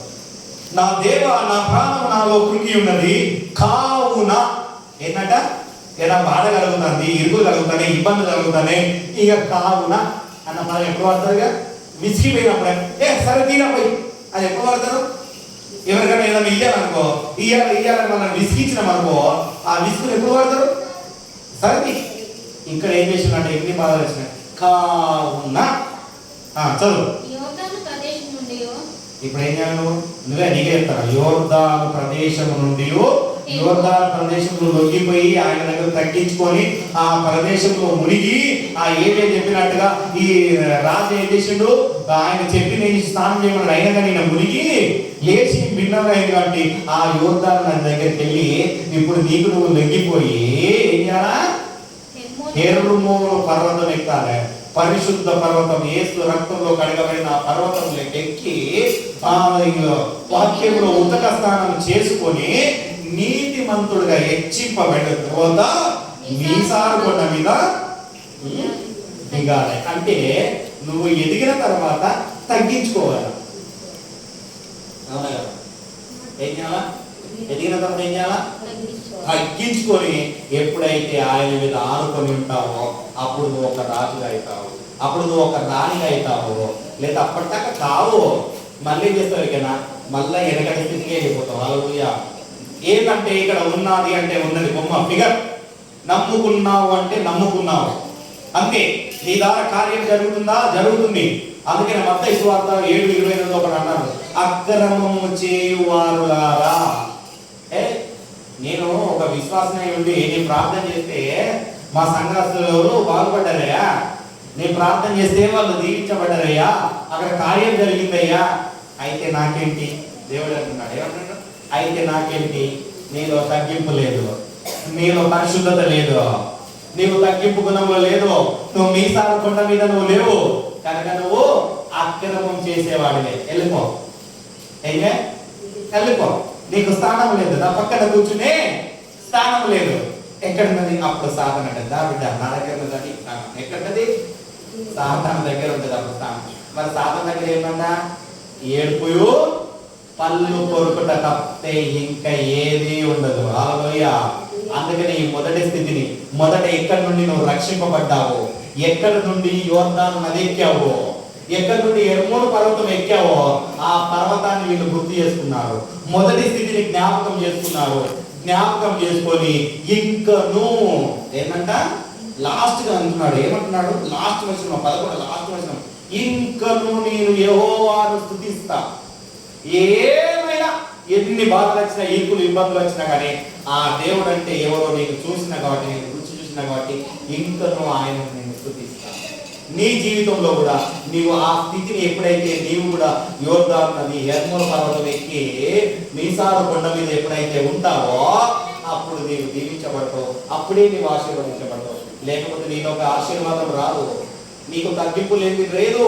నా దేవ నా ప్రాణం నాలో కృంగి ఉన్నది కావున ఏంటంట, ఏదైనా బాధ కలుగుతుంది, ఇరుగు కలుగుతానే, ఇబ్బంది కలుగుతానే, ఇక కావున అన్న పదం ఎప్పుడు వాడతారుగా, విసిగిపోయినప్పుడే సరే తీరపోయి అది ఎప్పుడు వాడతారు. ఎవరికైనా ఏదైనా ఇయ్యాలనుకో, ఇయ్యాలని మనం విసిగించినాం అనుకో, ఆ విసుగులు ఎప్పుడు వాడతారు, సరే. ఇక్కడ ఏం చేసినట్టు ఎన్ని బాధలు వచ్చినాయి, కావున చదువు. ఇప్పుడు ఏం చేయాలి నువ్వే నీకే చెప్తాను. యోర్దాను ప్రదేశం నుండి, యోర్దాను ప్రదేశంలో లొంగిపోయి ఆయన దగ్గర తగ్గించుకొని ఆ ప్రదేశంలో మునిగి ఆ ఏమే చెప్పినట్టుగా ఈ రాజు ఏం చేసిండు, ఆయన చెప్పి నేను స్నానం చేయమన్నాడు, అయినా కానీ నేను మునిగి లేచి భిన్నమైంది కాబట్టి ఆ యోర్దాను నది దగ్గరికి వెళ్ళి ఇప్పుడు నీకు నువ్వు లొంగిపోయి ఏం చేయాలా, హెర్మోను పర్వతం ఎక్కాలి. పరిశుద్ధ పర్వతం, యేసు రక్తంలో కడగబడిన ఆ పర్వతంలో ఎక్కి ఆ వాక్యంలో ఉతక స్నానం చేసుకొని నీతిమంతుడుగా హెచ్చింపబడిన తర్వాత మీసారు కొండ మీద దిగాలి. అంటే నువ్వు ఎదిగిన తర్వాత తగ్గించుకోవాలి. అవునా కదా? ఏం చేయాలా, ఎదిగిన తర్వాత ఏం చేయాలా, తగ్గించుకొని ఎప్పుడైతే ఆయన మీద ఆనుకొని ఉంటావో అప్పుడు నువ్వు ఒక రాజుగా అవుతావు, అప్పుడు నువ్వు ఒక రాణిగా అవుతావు. లేదా అప్పటిదాకా కావు, మళ్ళీ చేస్తావు ఇకనా, మళ్ళీ వెనకటి స్థితికి వెళ్ళిపోతావు. హల్లెలూయా. ఏంటంటే ఇక్కడ ఉన్నది అంటే ఉన్నది బొమ్మ ఫిగర్, నమ్ముకున్నావు అంటే నమ్ముకున్నావు అంతే. నీ ద్వారా కార్యం జరుగుతుందా, జరుగుతుంది. అందుకని మత్తయి సువార్త 7:22 ఒకటి అన్నారు, అక్రమము చేయువారులారా. నేను ఒక విశ్వాసమే ఉండి నేను ప్రార్థన చేస్తే మా సంఘస్థులు బాగుపడ్డారయ్యా, నేను ప్రార్థన చేస్తే వాళ్ళు దీవించబడ్డారయ్యా, అక్కడ కార్యం జరిగిందయ్యా, అయితే నాకేంటి, దేవుడు అంటున్నాడు. ఏమంటున్నాడు, అయితే నాకేంటి, నీలో తగ్గింపు లేదు, నీలో పరిశుద్ధత లేదు, నీవు తగ్గింపు గుణంలో లేదు, నువ్వు మీసాల కొండ మీద నువ్వు లేవు కనుక నువ్వు అక్రమం చేసేవాడివే, వెళ్ళిపో, అయితే వెళ్ళిపో, నీకు స్థానం లేదు, నా పక్కన కూర్చునే స్థానం లేదు. ఎక్కడున్నది అప్పుడు సాధన అంటే దా బిడ్డ నా దగ్గర ఉన్నది ఎక్కడున్నది, సాధన దగ్గర ఉంటుంది అప్పుడు స్థానం. మరి సాధన దగ్గర ఏమన్నా ఏడుపుయు పళ్ళు కొరుకుట తప్పితే ఇంకా ఏది ఉండదు. హల్లెలూయా. అందుకని ఈ మొదటి స్థితిని మొదట ఎక్కడి నుండి నువ్వు రక్షింపబడ్డావు, ఎక్కడి నుండి యోర్దాను నది ఎక్కావు, ఎక్కడి నుండి హెర్మోను పర్వతం ఎక్కావో ఆ పర్వతాన్ని వీళ్ళు గుర్తు చేసుకున్నారు, మొదటి స్థితిని జ్ఞాపకం చేసుకున్నారు. జ్ఞాపకం చేసుకొని ఇంకను ఏంటంట లాస్ట్ గా అంటున్నాడు, ఏమంటున్నాడు లాస్ట్ వచనం 11 లాస్ట్ వచనం, ఇంకను నేను యెహోవాను స్తుతిస్తా. ఏమైనా ఎన్ని బాధలు వచ్చినా, ఈకులు ఇబ్బందులు వచ్చినా కానీ ఆ దేవుడు అంటే ఎవరో నీకు చూసినా కాబట్టి, నేను రుచి చూసినా కాబట్టి ఇంకను ఆయన నేను స్తుతిస్తా. నీ జీవితంలో కూడా నీవు ఆ స్థితిని ఎప్పుడైతే నీవు కూడా యోర్దాను నది హెర్మోను పర్వతం ఎక్కి మీసారు కొండ మీద ఎప్పుడైతే ఉంటావో అప్పుడు నీవు దీవించబడతావు, అప్పుడే నీవు ఆశీర్వదించబడతావు. లేకపోతే నీకు ఒక ఆశీర్వాదం రాదు, నీకు తగ్గింపు లేదు,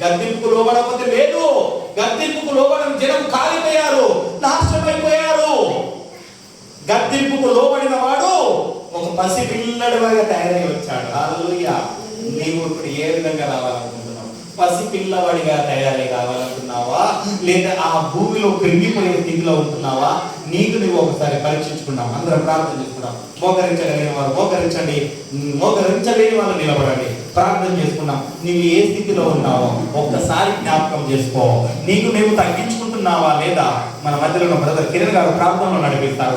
గద్దింపుకు లోబడకపోతే లేదు. గద్దింపుకు లోబడిన జనం కాలిపోయారు, నాశనమైపోయారు. గద్దింపుకు లోబడిన వాడు ఒక పసి పిల్లడిగా తయారై వచ్చాడు. హల్లెలూయా. నీవు ఇప్పుడు ఏ విధంగా రావాలనుకుంటున్నావు? పసి పిల్లవాడిగా తయారై రావాలనుకున్నావా, లేదా ఆ భూమిలో కృంగిపోయే స్థితిలో ఉంటున్నావా? నీకు నువ్వు ఒకసారి పరీక్షించుకున్నాం. అందరం ప్రార్థన చేసుకున్నాం. మోకరించగలిగిన వారు మోకరించండి, మోకరించలేని వాళ్ళు నిలబడండి. ప్రార్థన చేసుకున్నాం. నీవు ఏ స్థితిలో ఉన్నావో ఒక్కసారి జ్ఞాపకం చేసుకో. నీకు నువ్వు తగ్గించుకుంటున్నావా లేదా? మన మధ్యలో ఉన్న బ్రదర్ కిరణ్ గారు ప్రార్థనలో నడిపిస్తారు.